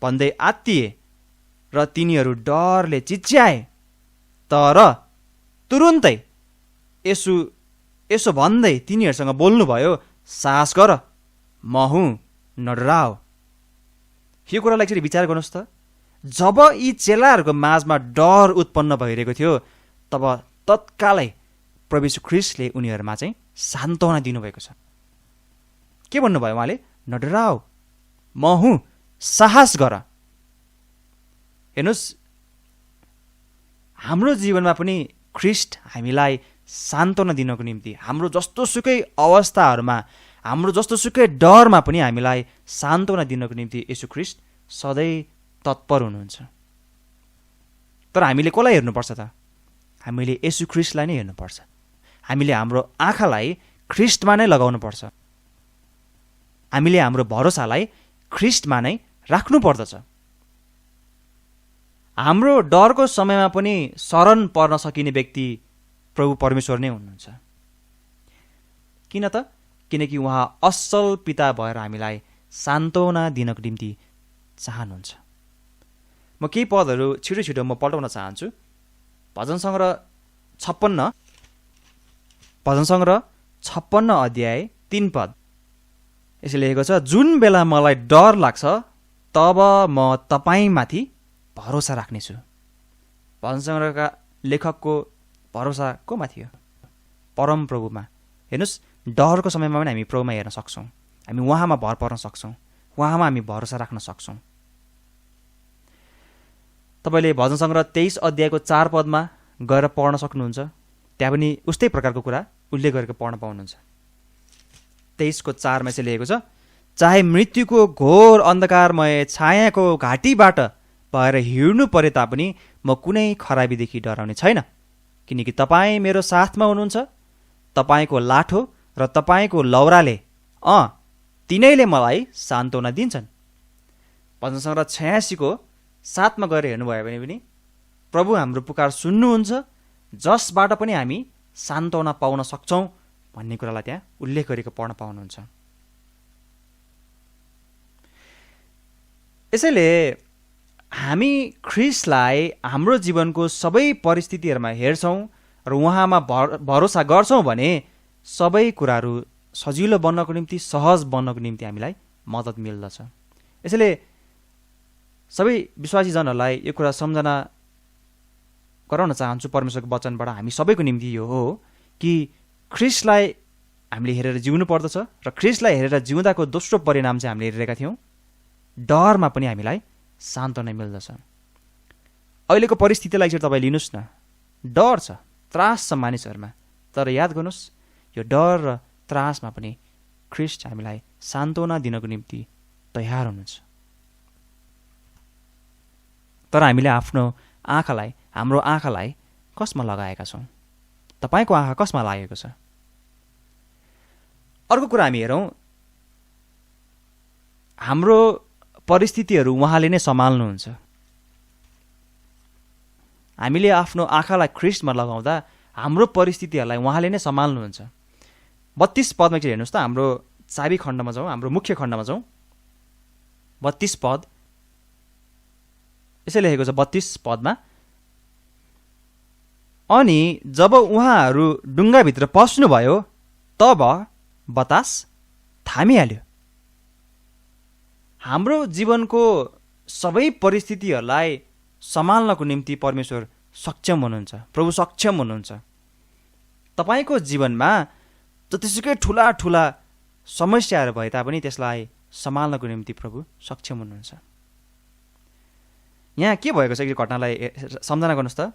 भन्दै आत्तिए र तिनीहरू डरले चिच्याए। तर तुरुन्तै यसो भन्दै तिनीहरूसँग बोल्नुभयो, साहस गर, म हुँ, नडराओ। यो कुरालाई एकचोटि विचार गर्नुहोस् त। जब यी चेलाहरूको माझमा डर उत्पन्न भइरहेको थियो तब तत्कालै प्रभु यीशु ख्रीष्टले उनीहरूमा चाहिँ सान्त्वना दिनुभएको छ। के भन्नुभयो उहाँले? नडराऊ, म हुँ, साहस गर। हेर्नुहोस्, हाम्रो जीवनमा पनि ख्रीष्ट हामीलाई सान्त्वना दिनको निम्ति, हाम्रो जस्तोसुकै अवस्थाहरूमा, हाम्रो जस्तोसुकै डरमा पनि हामीलाई सान्त्वना दिनको निम्ति यीशु ख्रीष्ट सधैँ तत्पर हुनुहुन्छ। तर हामीले कसलाई हेर्नुपर्छ त? हामीले यीशु ख्रीष्टलाई नै हेर्नुपर्छ। हामीले हाम्रो आँखालाई ख्रीष्टमा नै लगाउनुपर्छ। हामीले हाम्रो भरोसालाई ख्रीष्टमा नै राख्नु पर्दछ। हाम्रो डरको समयमा पनि शरण पर्न सकिने व्यक्ति प्रभु परमेश्वर नै हुनुहुन्छ। किन त? किनकि उहाँ असल पिता भएर हामीलाई सान्त्वना दिनको निम्ति चाहनुहुन्छ। म केही पदहरू छिटो छिटो म पल्टाउन चाहन्छु। भजन सङ्ग्रह 56 अध्याय 3 पद यसले लेखेको छ, जुन बेला मलाई डर लाग्छ तब म तपाईँमाथि भरोसा राख्नेछु। भजन सङ्ग्रहका लेखकको भरोसा कोमा थियो? परम प्रभुमा। हेर्नुहोस्, डरको समयमा पनि हामी प्रभुमा हेर्न सक्छौँ, हामी उहाँमा भर पर्न सक्छौँ, उहाँमा हामी भरोसा राख्न सक्छौँ। तपाईँले भजन सङ्ग्रह 23 अध्यायको 4 पदमा गएर पढ्न सक्नुहुन्छ। त्यहाँ पनि उस्तै प्रकारको कुरा उल्लेख गरेर पढ्न पाउनुहुन्छ। 23:4 चाहिँ लेखेको छ, चाहे मृत्युको घोर अन्धकारमय छायाको घाटीबाट भएर हिँड्नु परे तापनि म कुनै खराबीदेखि डराउने छैन, किनकि तपाईँ मेरो साथमा हुनुहुन्छ। तपाईँको लाठो र तपाईँको लौराले तिनैले मलाई सान्त्वना दिन्छन्। भजन सङ्ग्रह 86:7 गएर हेर्नुभयो भने पनि प्रभु हाम्रो पुकार सुन्नुहुन्छ, जसबाट पनि हामी सान्त्वना पाउन सक्छौँ भन्ने कुरालाई त्यहाँ उल्लेख गरेको पढ्न पाउनुहुन्छ। यसैले हामी ख्रीष्टलाई हाम्रो जीवनको सबै परिस्थितिहरूमा हेर्छौँ र उहाँमा भरोसा गर्छौँ भने सबै कुराहरू सजिलो बन्नको निम्ति, सहज बन्नको निम्ति हामीलाई मद्दत मिल्दछ। यसैले सबै विश्वासीजनहरूलाई यो कुरा सम्झना गराउन चाहन्छु परमेश्वरको वचनबाट, हामी सबैको निम्ति यो हो कि ख्रीष्टलाई हामीले हेरेर जिउनु पर्दछ र ख्रीष्टलाई हेरेर जिउँदाको दोस्रो परिणाम चाहिँ हामीले हेरेका थियौँ, डरमा पनि हामीलाई सान्त्वना मिल्दछ। अहिलेको परिस्थितिलाई चाहिँ तपाईँ लिनुहोस् न, डर छ, त्रास छ मानिसहरूमा, तर याद गर्नुहोस् यो डर र त्रासमा पनि ख्रीष्ट हामीलाई सान्त्वना दिनको निम्ति तयार हुनुहुन्छ। तर हामीले हाम्रो आँखालाई कसमा लगाएका छौँ? तपाईँको आँखा कसमा लागेको छ? अर्को कुरा हामी हेरौँ, हाम्रो परिस्थितिहरू उहाँले नै सम्हाल्नुहुन्छ। हामीले आफ्नो आँखालाई ख्रीष्टमा लगाउँदा हाम्रो परिस्थितिहरूलाई उहाँले नै सम्हाल्नुहुन्छ। 32 पदमा चाहिँ हेर्नुहोस् त, हाम्रो चाबी खण्डमा जाउँ, हाम्रो मुख्य खण्डमा जाउँ। 32 पद यसै लेखेको छ, 32 पदमा, अनि जब उहाँहरू डुङ्गाभित्र पस्नुभयो तब बतास थामिहाल्यो। हाम्रो जीवनको सबै परिस्थितिहरूलाई सम्हाल्नको निम्ति परमेश्वर सक्षम हुनुहुन्छ, प्रभु सक्षम हुनुहुन्छ। तपाईँको जीवनमा जतिसुकै ठुला ठुला समस्याहरू भए तापनि त्यसलाई सम्हाल्नको निम्ति प्रभु सक्षम हुनुहुन्छ। यहाँ के भएको छ यो घटनालाई सम्झना गर्नुहोस् त।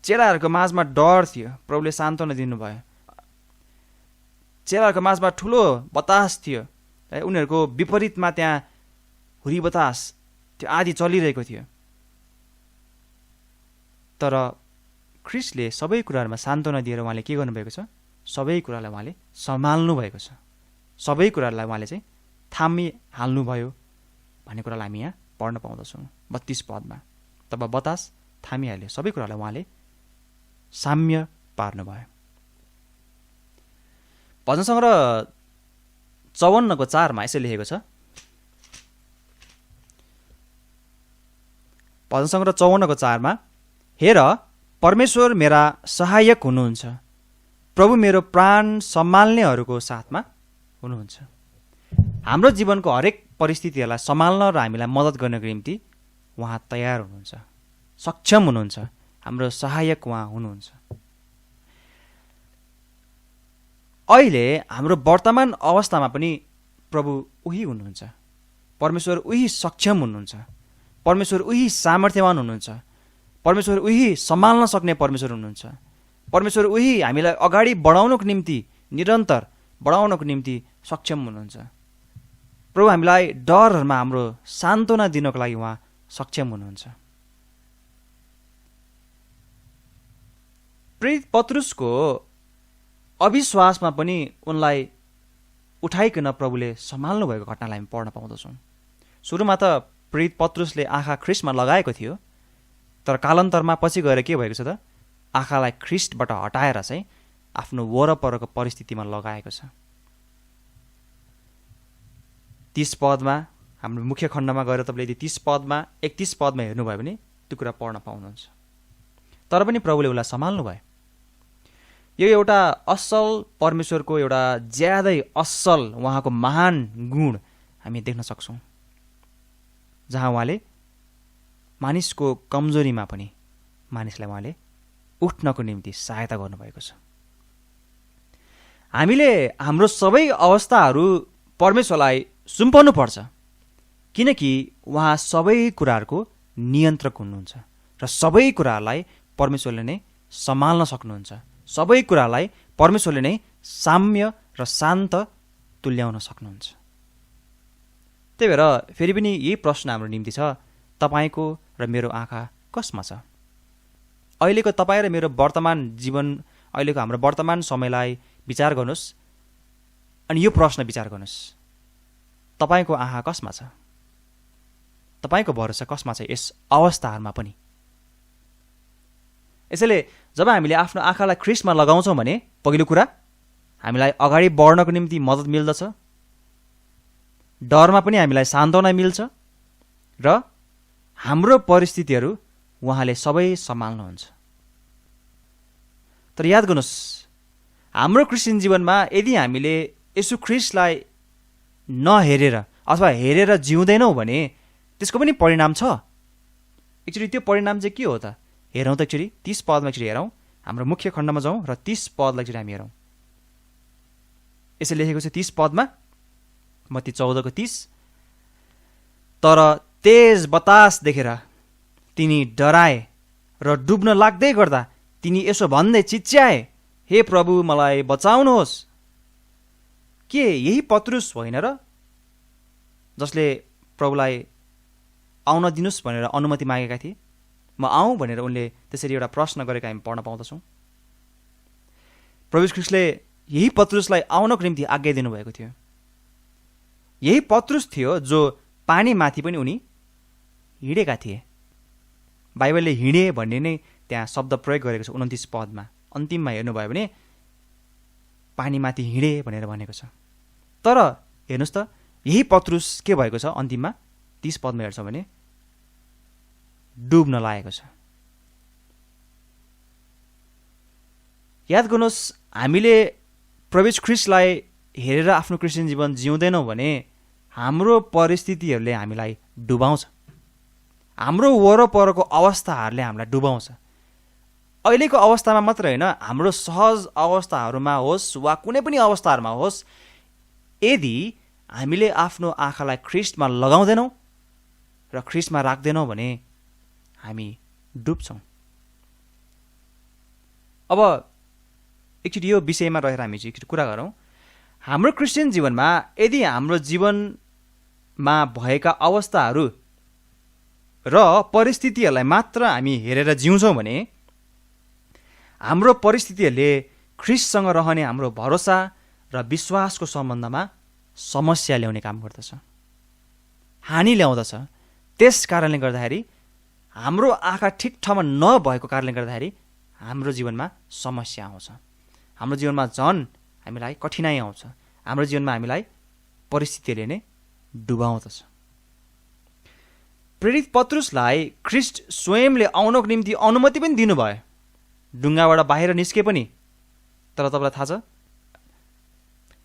चेलाहरूको माझमा डर थियो, प्रभुले सान्त्वना दिनुभयो। चेलाहरूको माझमा ठुलो बतास थियो, उनीहरूको विपरीतमा त्यहाँ हुरी बतास त्यो आदि चलिरहेको थियो। तर ख्रीष्टले सबै कुराहरूमा सान्त्वना दिएर उहाँले के गर्नुभएको छ? सबै कुरालाई उहाँले सम्हाल्नु भएको छ, सबै कुराहरूलाई उहाँले चाहिँ थामिहाल्नुभयो भन्ने कुरालाई हामी यहाँ पढ्न पाउँदछौँ 32 पदमा। तब बतास थामिहाल्यो, सबै कुरालाई उहाँले साम्य पार्नुभयो। भजन सङ्ग्रह 54:4 यसै लेखेको छ, भजन सङ्ग्रह 54:4 हेर परमेश्वर मेरा सहायक हुनुहुन्छ, प्रभु मेरो प्राण सम्हाल्नेहरूको साथमा हुनुहुन्छ। हाम्रो जीवनको हरेक परिस्थितिहरूलाई सम्हाल्न र हामीलाई मद्दत गर्नको निम्ति उहाँ तयार हुनुहुन्छ, सक्षम हुनुहुन्छ, हाम्रो सहायक उहाँ हुनुहुन्छ। अहिले हाम्रो वर्तमान अवस्थामा पनि प्रभु उही हुनुहुन्छ, परमेश्वर उही सक्षम हुनुहुन्छ, परमेश्वर उही सामर्थ्यवान हुनुहुन्छ, परमेश्वर उही सम्हाल्न सक्ने परमेश्वर हुनुहुन्छ, परमेश्वर उही हामीलाई अगाडि बढाउनको निम्ति निरन्तर बढाउनको निम्ति सक्षम हुनुहुन्छ। प्रभु हामीलाई डरहरूमा हाम्रो सान्त्वना दिनको लागि उहाँ सक्षम हुनुहुन्छ। प्रेरित पत्रुसको अविश्वासमा पनि उनलाई उठाइकन प्रभुले सम्हाल्नु भएको घटनालाई हामी पढ्न पाउँदछौँ। सुरुमा त प्रेरित पत्रुसले आँखा ख्रिस्टमा लगाएको थियो, तर कालान्तरमा पछि गएर के भएको छ त, आँखालाई ख्रिस्टबाट हटाएर चाहिँ आफ्नो वरपरको परिस्थितिमा लगाएको छ। 30 पदमा, हाम्रो मुख्य खण्डमा गएर तपाईँले यदि 30 पदमा 31 पदमा हेर्नुभयो भने त्यो कुरा पढ्न पाउनुहुन्छ। तर पनि प्रभुले उसलाई सम्हाल्नु भयो। यो एउटा असल परमेश्वरको एउटा ज्यादै असल उहाँको महान गुण हामी देख्न सक्छौँ, जहाँ उहाँले मानिसको कमजोरीमा पनि मानिसलाई उहाँले उठ्नको निम्ति सहायता गर्नुभएको छ। हामीले हाम्रो सबै अवस्थाहरू परमेश्वरलाई सुम्पाउनु पर्छ, किनकि उहाँ सबै कुराहरूको नियन्त्रक हुनुहुन्छ र सबै कुराहरूलाई परमेश्वरले नै सम्हाल्न सक्नुहुन्छ, सबै कुरालाई परमेश्वरले नै साम्य र शान्त तुल्याउन सक्नुहुन्छ। त्यही भएर फेरि पनि यही प्रश्न हाम्रो निम्ति छ, तपाईँको र मेरो आँखा कसमा छ? अहिलेको तपाईँ र मेरो वर्तमान जीवन, अहिलेको हाम्रो वर्तमान समयलाई विचार गर्नुहोस् अनि यो प्रश्न विचार गर्नुहोस्, तपाईँको आँखा कसमा छ? तपाईँको भरोसा कसमा छ यस अवस्थाहरूमा पनि? यसैले जब हामीले आफ्नो आँखालाई ख्रिस्टमा लगाउँछौँ भने पहिलो कुरा हामीलाई अगाडि बढ्नको निम्ति मद्दत मिल्दछ, डरमा पनि हामीलाई सान्त्वना मिल्छ र हाम्रो परिस्थितिहरू उहाँले सबै सम्हाल्नुहुन्छ। तर याद गर्नुहोस्, हाम्रो क्रिस्चियन जीवनमा यदि हामीले यसु ख्रिस्टलाई नहेरेर अथवा हेरेर जिउँदैनौँ भने त्यसको पनि परिणाम छ। एक्चुअली त्यो परिणाम चाहिँ के हो त? हेरौँ त एक्चुअली 30 पदमा एक्चुअली हेरौँ, हाम्रो मुख्य खण्डमा जाउँ र 30 पदलाई चाहिँ हामी हेरौँ। यसो लेखेको छ 30 पदमा, मत्ती 14को 30, तर तेज बतास देखेर तिनी डराए र डुब्न लाग्दै गर्दा तिनी यसो भन्दै चिच्याए, हे प्रभु मलाई बचाउनुहोस्। के यही पत्रुस होइन र जसले प्रभुलाई आउन दिनुहोस् भनेर अनुमति मागेका थिए? म आउँ भनेर उनले त्यसरी एउटा प्रश्न गरेका हामी पढ्न पाउँदछौँ। प्रभु ख्रिस्टले यही पत्रुसलाई आउनको निम्ति आज्ञा दिनुभएको थियो। यही पत्रुस थियो जो पानीमाथि पनि उनी हिँडेका थिए। बाइबलले हिँडे भन्ने नै त्यहाँ शब्द प्रयोग गरेको छ 29 पदमा, अन्तिममा हेर्नुभयो भने पानीमाथि हिँडे भनेर भनेको छ। तर हेर्नुहोस् त, यही पत्रुस के भएको छ अन्तिममा 30 पदमा हेर्छौँ भने डुब्न लागेको छ। याद गर्नुहोस्, हामीले प्रभु ख्रिस्टलाई हेरेर आफ्नो क्रिस्चियन जीवन जिउँदैनौँ भने हाम्रो परिस्थितिहरूले हामीलाई डुबाउँछ, हाम्रो वरपरको अवस्थाहरूले हामीलाई डुबाउँछ। अहिलेको अवस्थामा मात्र होइन, हाम्रो सहज अवस्थाहरूमा होस् वा कुनै पनि अवस्थाहरूमा होस्, यदि हामीले आफ्नो आँखालाई ख्रिस्टमा लगाउँदैनौँ र ख्रिस्टमा राख्दैनौँ भने हामी डुब्छौँ। अब एकचोटि यो विषयमा रहेर हामी चाहिँ एकचोटि कुरा गरौँ। हाम्रो क्रिस्चियन जीवनमा यदि हाम्रो जीवनमा भएका अवस्थाहरू र परिस्थितिहरूलाई मात्र हामी हेरेर जिउँछौँ भने हाम्रो परिस्थितिहरूले ख्रिस्टसँग रहने हाम्रो भरोसा र विश्वासको सम्बन्धमा समस्या ल्याउने काम गर्दछ, हानि ल्याउँदछ। त्यस कारणले गर्दाखेरि हाम्रो आँखा ठिक ठाउँमा नभएको कारणले गर्दाखेरि हाम्रो जीवनमा समस्या आउँछ, हाम्रो जीवनमा झन् हामीलाई कठिनाइ आउँछ, हाम्रो जीवनमा हामीलाई परिस्थितिहरूले नै डुबाउँदछ। प्रेरित पत्रुसलाई ख्रिस्ट स्वयंले आउनको निम्ति अनुमति पनि दिनुभयो, ढुङ्गाबाट बाहिर निस्के पनि। तर तपाईँलाई थाहा छ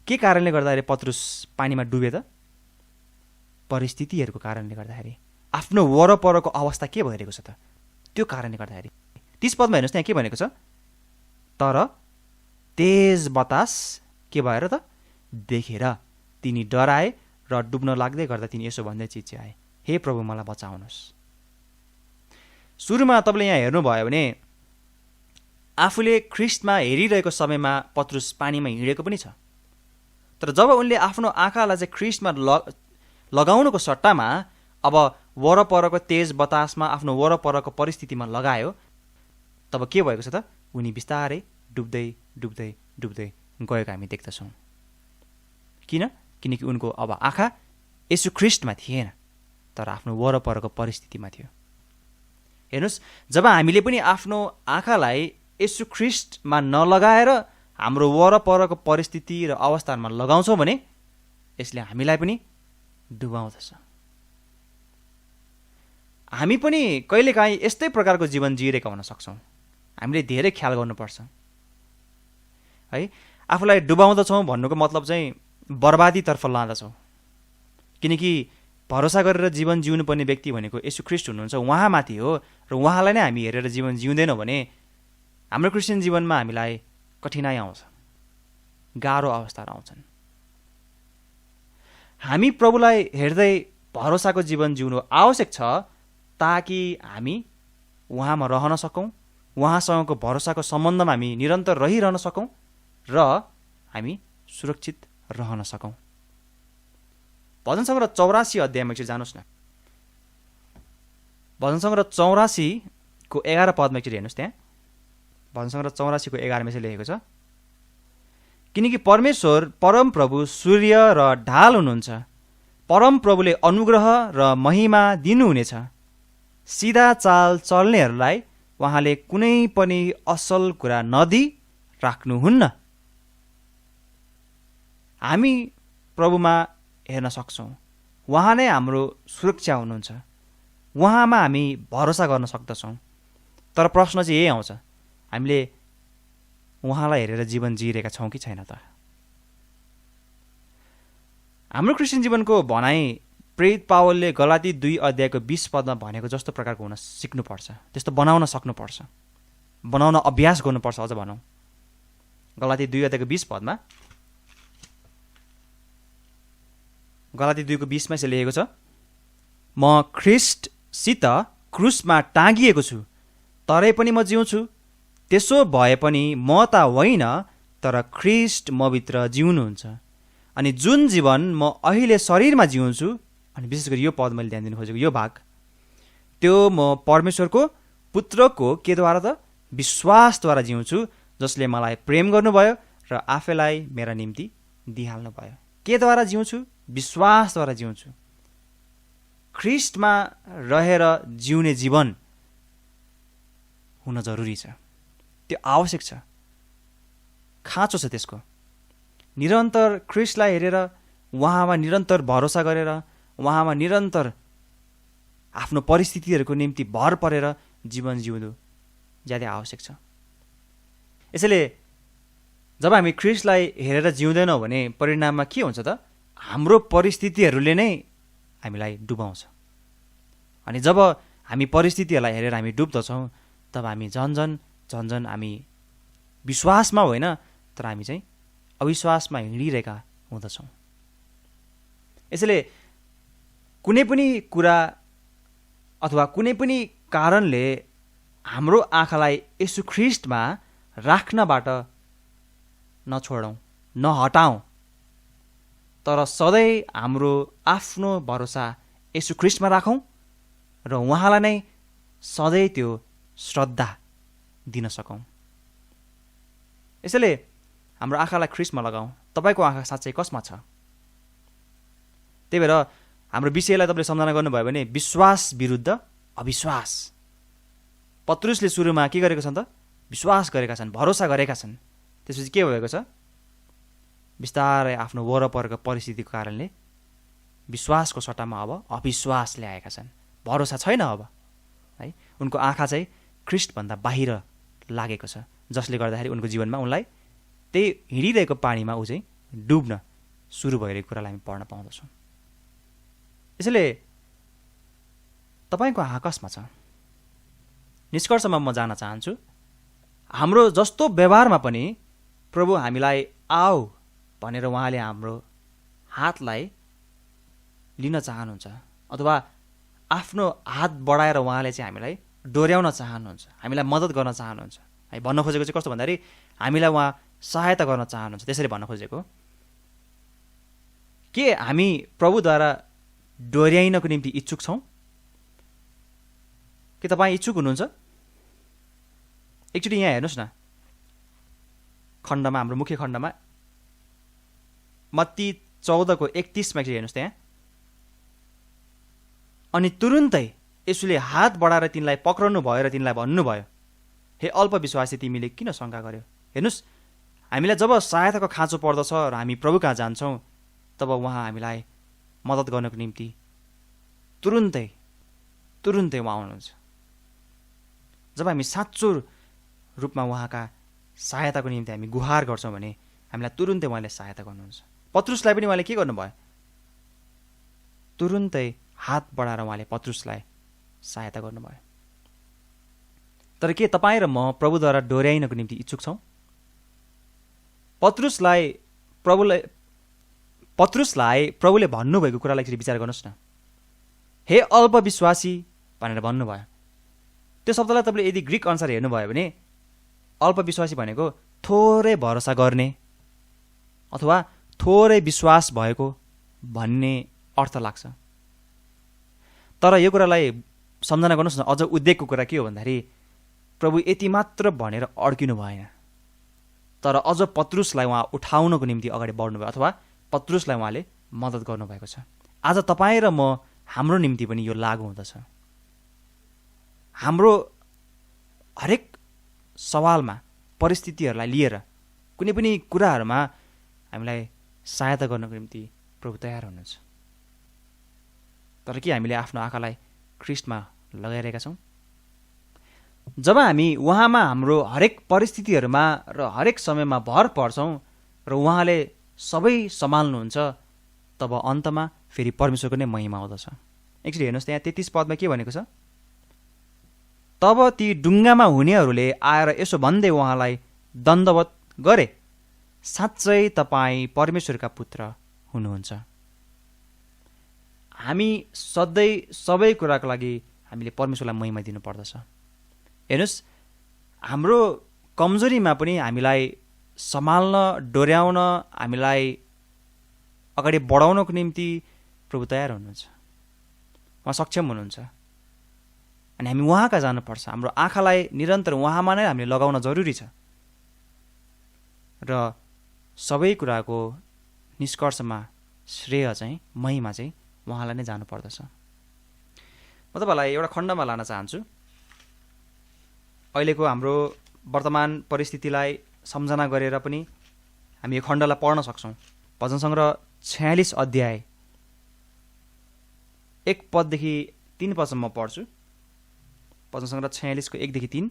के कारणले गर्दाखेरि पत्रुस पानीमा डुबे त? परिस्थितिहरूको कारणले गर्दाखेरि, आफ्नो वरपरको अवस्था के भइरहेको छ त? त्यो कारणले गर्दाखेरि 30 पदमा हेर्नुहोस् त्यहाँ के भनेको छ? तर तेज बतास के भएर त? देखेर तिनी डराए र डुब्न लाग्दै गर्दा तिनी यसो भन्दै चिच्याए, हे प्रभु मलाई बचाउनुहोस्। सुरुमा तपाईँले यहाँ हेर्नुभयो भने आफूले ख्रिस्टमा हेरिरहेको समयमा पत्रुस पानीमा हिँडेको पनि छ। तर जब उनले आफ्नो आँखालाई चाहिँ ख्रिस्टमा लगाउनुको सट्टामा अब वरपरको तेज बतासमा आफ्नो वरपरको परिस्थितिमा लगायो, तब के भएको छ त? उनी बिस्तारै डुब्दै डुब्दै डुब्दै गएको हामी देख्दछौँ। किनकि उनको अब आँखा यसु ख्रिस्टमा थिएन, तर आफ्नो वरपरको परिस्थितिमा थियो। हेर्नुहोस्, जब हामीले पनि आफ्नो आँखालाई यसु ख्रिस्टमा नलगाएर हाम्रो वरपरको परिस्थिति र अवस्थामा लगाउँछौँ भने यसले हामीलाई पनि डुबाउँदछ। हामी पनि कहिलेकाहीँ यस्तै प्रकारको जीवन जिइरहेका हुन सक्छौँ। हामीले धेरै ख्याल गर्नुपर्छ है। आफूलाई डुबाउँदछौँ भन्नुको मतलब चाहिँ बर्बादीतर्फ लाँदछौँ। किनकि भरोसा गरेर जीवन जिउनु पर्ने व्यक्ति भनेको यसु ख्रिस्ट हुनुहुन्छ, उहाँमाथि हो, र उहाँलाई नै हामी हेरेर जीवन जिउँदैनौँ भने हाम्रो क्रिस्चियन जीवनमा हामीलाई कठिनाइ आउँछ, गाह्रो अवस्थाहरू आउँछन्। हामी प्रभुलाई हेर्दै भरोसाको जीवन जिउनु आवश्यक छ ताकि हामी उहाँमा रहन सकौँ, उहाँसँगको भरोसाको सम्बन्धमा हामी निरन्तर रहिरहन सकौँ र हामी सुरक्षित रहन सकौँ। भजन सङ्ग्रह 84 अध्यायमा एकचोटि जानुहोस् न। भजन सङ्ग्रह 84 को 11 पदमा एकचोटि हेर्नुहोस्। त्यहाँ भजन सङ्ग्रह 84 को 11 मा चाहिँ लेखेको छ, किनकि परमेश्वर परम प्रभु सूर्य र ढाल हुनुहुन्छ। परम प्रभुले अनुग्रह र महिमा दिनुहुनेछ। सिधा चाल चल्नेहरूलाई उहाँले कुनै पनि असल कुरा नदी राख्नुहुन्न। हामी प्रभुमा हेर्न सक्छौँ, उहाँ नै हाम्रो सुरक्षा हुनुहुन्छ, उहाँमा हामी भरोसा गर्न सक्दछौँ। तर प्रश्न चाहिँ यही आउँछ, हामीले उहाँलाई हेरेर जीवन जिइरहेका छौँ कि छैन त? हाम्रो क्रिस्चियन जीवनको भनाइ प्रेरित पावलले गलाती 2 अध्यायको 20 पदमा भनेको जस्तो प्रकारको हुन सिक्नुपर्छ, त्यस्तो बनाउन सक्नुपर्छ, बनाउन अभ्यास गर्नुपर्छ। अझ भनौँ गलाती 2 अध्यायको 20 पदमा, गलाती 2 को 20 मा चाहिँ लेखेको छ, म ख्रिस्टसित क्रुसमा टाँगिएको छु, तरै पनि म जिउँछु। त्यसो भए पनि म त होइन, तर ख्रिस्ट मभित्र जिउनुहुन्छ। अनि जुन जीवन म अहिले शरीरमा जिउँछु, अनि विशेष गरी यो पद मैले ध्यान दिनु खोजेको यो भाग, त्यो म परमेश्वरको पुत्रको केद्वारा त विश्वासद्वारा जिउँछु, जसले मलाई प्रेम गर्नुभयो र आफैलाई मेरा निम्ति दिइहाल्नुभयो। केद्वारा जिउँछु? विश्वासद्वारा जिउँछु। ख्रिस्टमा रहेर जिउने जीवन हुन जरुरी छ, त्यो आवश्यक छ, खाँचो छ त्यसको। निरन्तर ख्रिस्टलाई हेरेर उहाँमा निरन्तर भरोसा गरेर उहाँमा निरन्तर आफ्नो परिस्थितिहरूको निम्ति भर परेर जीवन जिउनु ज्यादै आवश्यक छ। यसैले जब हामी ख्रिस्टलाई हेरेर जिउँदैनौँ भने परिणाममा के हुन्छ त? हाम्रो परिस्थितिहरूले नै हामीलाई डुबाउँछ। अनि जब हामी परिस्थितिहरूलाई हेरेर हामी डुब्दछौँ, तब हामी झन् झन् हामी विश्वासमा होइन, तर हामी चाहिँ अविश्वासमा हिँडिरहेका हुँदछौँ। यसैले कुनै पनि कुरा अथवा कुनै पनि कारणले हाम्रो आँखालाई यसु ख्रिस्टमा राख्नबाट नछोडौँ, नहटाउँ, तर सधैँ हाम्रो आफ्नो भरोसा यसु ख्रिस्टमा राखौँ र उहाँलाई नै सधैँ त्यो श्रद्धा दिन सकौँ। यसैले हाम्रो आँखालाई ख्रिस्टमा लगाउँ। तपाईँको आँखा साँच्चै कसमा छ? त्यही भएर हाम्रो विषयलाई तपाईँले सम्झना गर्नुभयो भने विश्वास विरुद्ध अविश्वास। पत्रुसले सुरुमा के गरेका छन् त? विश्वास गरेका छन्, भरोसा गरेका छन्। त्यसपछि के भएको छ? बिस्तारै आफ्नो वरपरको परिस्थितिको कारणले विश्वासको सट्टामा अब अविश्वास ल्याएका छन्, भरोसा छैन अब है। उनको आँखा चाहिँ ख्रिस्टभन्दा बाहिर लागेको छ, जसले गर्दाखेरि उनको जीवनमा उनलाई त्यही हिँडिरहेको पानीमा ऊ चाहिँ डुब्न सुरु भइरहेको कुरालाई हामी पढ्न पाउँदछौँ। यसैले तपाईँको आँखा कसमा छ? निष्कर्षमा म जान चाहन्छु, हाम्रो जस्तो व्यवहारमा पनि प्रभु हामीलाई आऊ भनेर उहाँले हाम्रो हातलाई लिन चाहनुहुन्छ, अथवा आफ्नो हात बढाएर उहाँले चाहिँ हामीलाई डोर्याउन चाहनुहुन्छ, हामीलाई मद्दत गर्न चाहनुहुन्छ। है, भन्न खोजेको चाहिँ कस्तो भन्दाखेरि हामीलाई उहाँ सहायता गर्न चाहनुहुन्छ। त्यसरी भन्न खोजेको के हामी प्रभुद्वारा डोर्याइनको निम्ति इच्छुक छौँ? के तपाईँ इच्छुक हुनुहुन्छ? एकचोटि यहाँ हेर्नुहोस् न, खण्डमा, हाम्रो मुख्य खण्डमा मत्ती 14:31 एकचोटि हेर्नुहोस् त्यहाँ। अनि तुरुन्तै यसुले हात बढाएर तिनलाई पक्रनु भयो र तिनलाई भन्नुभयो, हे अल्पविश्वासी, तिमीले किन शङ्का गर्यो? हेर्नुहोस्, हामीलाई जब सहायताको खाँचो पर्दछ र हामी प्रभु कहाँ जान्छौँ, तब उहाँ हामीलाई मद्दत गर्नको निम्ति तुरुन्तै उहाँ आउनुहुन्छ। जब हामी साँचो रूपमा उहाँका सहायताको निम्ति हामी गुहार गर्छौँ भने हामीलाई तुरुन्तै उहाँले सहायता गर्नुहुन्छ। पत्रुसलाई पनि उहाँले के गर्नुभयो? तुरुन्तै हात बढाएर उहाँले पत्रुसलाई सहायता गर्नुभयो। तर के तपाईँ र म प्रभुद्वारा डोर्याइनको निम्ति इच्छुक छौँ? पत्रुसलाई प्रभुले भन्नुभएको कुरालाई एकचोटि विचार गर्नुहोस् न। हे अल्पविश्वासी भनेर भन्नुभयो। त्यो शब्दलाई तपाईँले यदि ग्रिक अनुसार हेर्नुभयो भने अल्पविश्वासी भनेको थोरै भरोसा गर्ने अथवा थोरै विश्वास भएको भन्ने अर्थ लाग्छ। तर यो कुरालाई सम्झना गर्नुहोस् न, अझ उद्वेगको कुरा के हो भन्दाखेरि प्रभु यति मात्र भनेर अड्किनु भएन, तर अझ पत्रुसलाई उहाँ उठाउनको निम्ति अगाडि बढ्नुभयो, अथवा पत्रुसलाई उहाँले मद्दत गर्नुभएको छ। आज तपाईँ र म, हाम्रो निम्ति पनि यो लागू हुँदछ। हाम्रो हरेक सवालमा, परिस्थितिहरूलाई लिएर, कुनै पनि कुराहरूमा हामीलाई सहायता गर्नको निम्ति प्रभु तयार हुनुहुन्छ। तर के हामीले आफ्नो आँखालाई ख्रीष्टमा लगाइरहेका छौँ? जब हामी उहाँमा हाम्रो हरेक परिस्थितिहरूमा र हरेक समयमा भर पर्छौँ र उहाँले सबै सम्हाल्नुहुन्छ, तब अन्तमा फेरि परमेश्वरको नै महिमा आउँदछ। एकचोटि हेर्नुहोस् त्यहाँ 33 पदमा के भनेको छ? तब ती डुङ्गामा हुनेहरूले आएर यसो भन्दै उहाँलाई दण्डवत गरे, साँच्चै तपाईँ परमेश्वरका पुत्र हुनुहुन्छ। हामी सधैँ सबै कुराको लागि हामीले परमेश्वरलाई महिमा दिनुपर्दछ। हेर्नुहोस्, हाम्रो कमजोरीमा पनि हामीलाई सम्हाल्न, डोर्याउन, हामीलाई अगाडि बढाउनको निम्ति प्रभु तयार हुनुहुन्छ, उहाँ सक्षम हुनुहुन्छ। अनि हामी उहाँ कहाँ जानुपर्छ। हाम्रो आँखालाई निरन्तर उहाँमा नै हामीले लगाउन जरुरी छ र सबै कुराको निष्कर्षमा श्रेय चाहिँ, महिमा चाहिँ उहाँलाई नै जानुपर्दछ। म तपाईँलाई एउटा खण्डमा लान चाहन्छु। अहिलेको हाम्रो वर्तमान परिस्थितिलाई सम्झना गरेर पनि हामी यो खण्डलाई पढ्न सक्छौँ। भजन सङ्ग्रह 46 अध्याय 1 पददेखि 3 पदसम्म पढ्छु। भजन सङ्ग्रह 46 1देखि 3।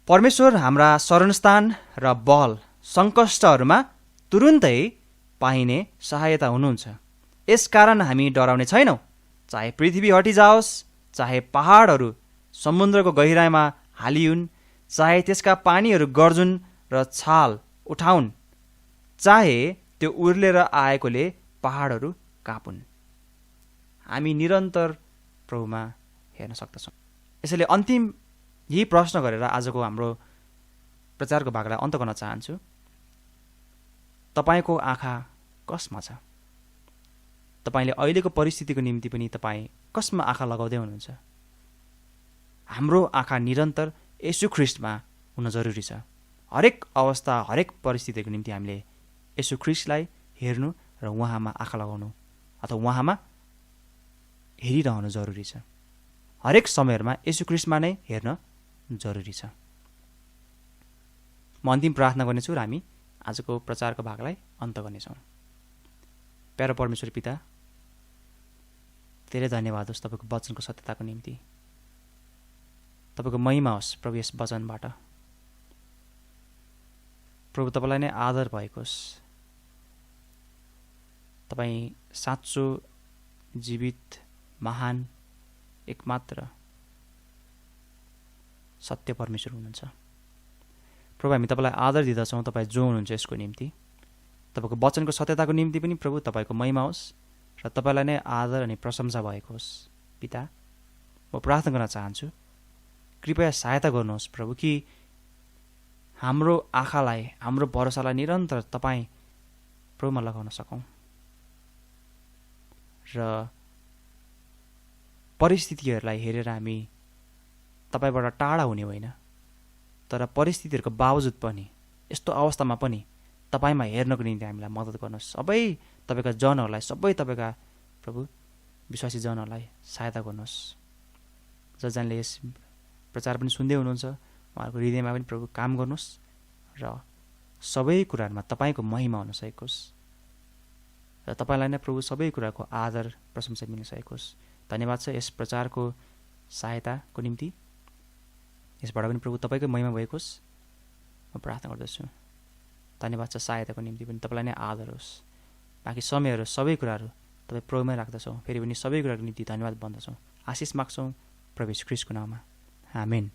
परमेश्वर हाम्रा शरणस्थान र बल, सङ्कष्टहरूमा तुरुन्तै पाइने सहायता हुनुहुन्छ। यसकारण हामी डराउने छैनौँ। चाहे पृथ्वी हटिजाओस्, चाहे पहाडहरू समुद्रको गहिराइमा हालियुन्, चाहे त्यसका पानीहरू गर्जुन् र छाल उठाउन्, चाहे त्यो उर्लेर आएकोले पहाडहरू कापुन्। हामी निरन्तर प्रभुमा हेर्न सक्दछौँ। यसैले अन्तिम यही प्रश्न गरेर आजको हाम्रो प्रचारको भागलाई अन्त गर्न चाहन्छु। तपाईँको आँखा कसमा छ? तपाईँले अहिलेको परिस्थितिको निम्ति पनि तपाईँ कसमा आँखा लगाउँदै हुनुहुन्छ? हाम्रो आँखा निरन्तर येशू ख्रीष्टमा हुन जरुरी छ। हरेक अवस्था, हरेक परिस्थितिको निम्ति हामीले येशू ख्रीष्टलाई हेर्नु र उहाँमा आँखा लगाउनु अथवा उहाँमा हेरिरहनु जरुरी छ। हरेक समयहरूमा येशू ख्रीष्टमा नै हेर्न जरुरी छ। म अन्तिम प्रार्थना गर्नेछु र हामी आजको प्रचारको भागलाई अन्त गर्नेछौँ। प्यारो परमेश्वर पिता, धेरै धन्यवाद होस् तपाईँको वचनको सत्यताको निम्ति। तपाईँको महिमा होस् प्रभु यस वचनबाट। प्रभु तपाईँलाई नै आदर भएको होस्। तपाईँ साँचो, जीवित, महान एकमात्र सत्य परमेश्वर हुनुहुन्छ। प्रभु हामी तपाईँलाई आदर दिँदछौँ, तपाईँ जो हुनुहुन्छ यसको निम्ति, तपाईँको वचनको सत्यताको निम्ति पनि प्रभु तपाईँको महिमा होस् र तपाईँलाई नै आदर अनि प्रशंसा भएको होस्। पिता, म प्रार्थना गर्न चाहन्छु, कृपया सहायता गर्नुहोस् प्रभु कि हाम्रो आँखालाई, हाम्रो भरोसालाई निरन्तर तपाईँ प्रभुमा लगाउन सकौँ र परिस्थितिहरूलाई हेरेर हामी तपाईँबाट टाढा हुने होइन, तर परिस्थितिहरूको बावजुद पनि, यस्तो अवस्थामा पनि तपाईँमा हेर्नको निम्ति हामीलाई मद्दत गर्नुहोस्। सबै तपाईँका जनहरूलाई, सबै तपाईँका प्रभु विश्वासी जनहरूलाई सहायता गर्नुहोस्। जसजनले यस प्रचार पनि सुन्दै हुनुहुन्छ, उहाँहरूको हृदयमा पनि प्रभु काम गर्नुहोस् र सबै कुराहरूमा तपाईँको महिमा हुन सकेको होस् र तपाईँलाई नै प्रभु सबै कुराको आदर प्रशंसा मिल्न सकेको होस्। धन्यवाद छ यस प्रचारको सहायताको निम्ति, यसबाट पनि प्रभु तपाईँकै महिमा भएको होस् म प्रार्थना गर्दछु। धन्यवाद छ सहायताको निम्ति पनि, तपाईँलाई नै आदर होस्। बाँकी समयहरू सबै कुराहरू तपाईँ प्रभुमै राख्दछौँ, फेरि पनि सबै कुराको निम्ति धन्यवाद भन्दछौँ, आशिष माग्छौँ प्रभु ख्रीष्टको नाममा, आमेन।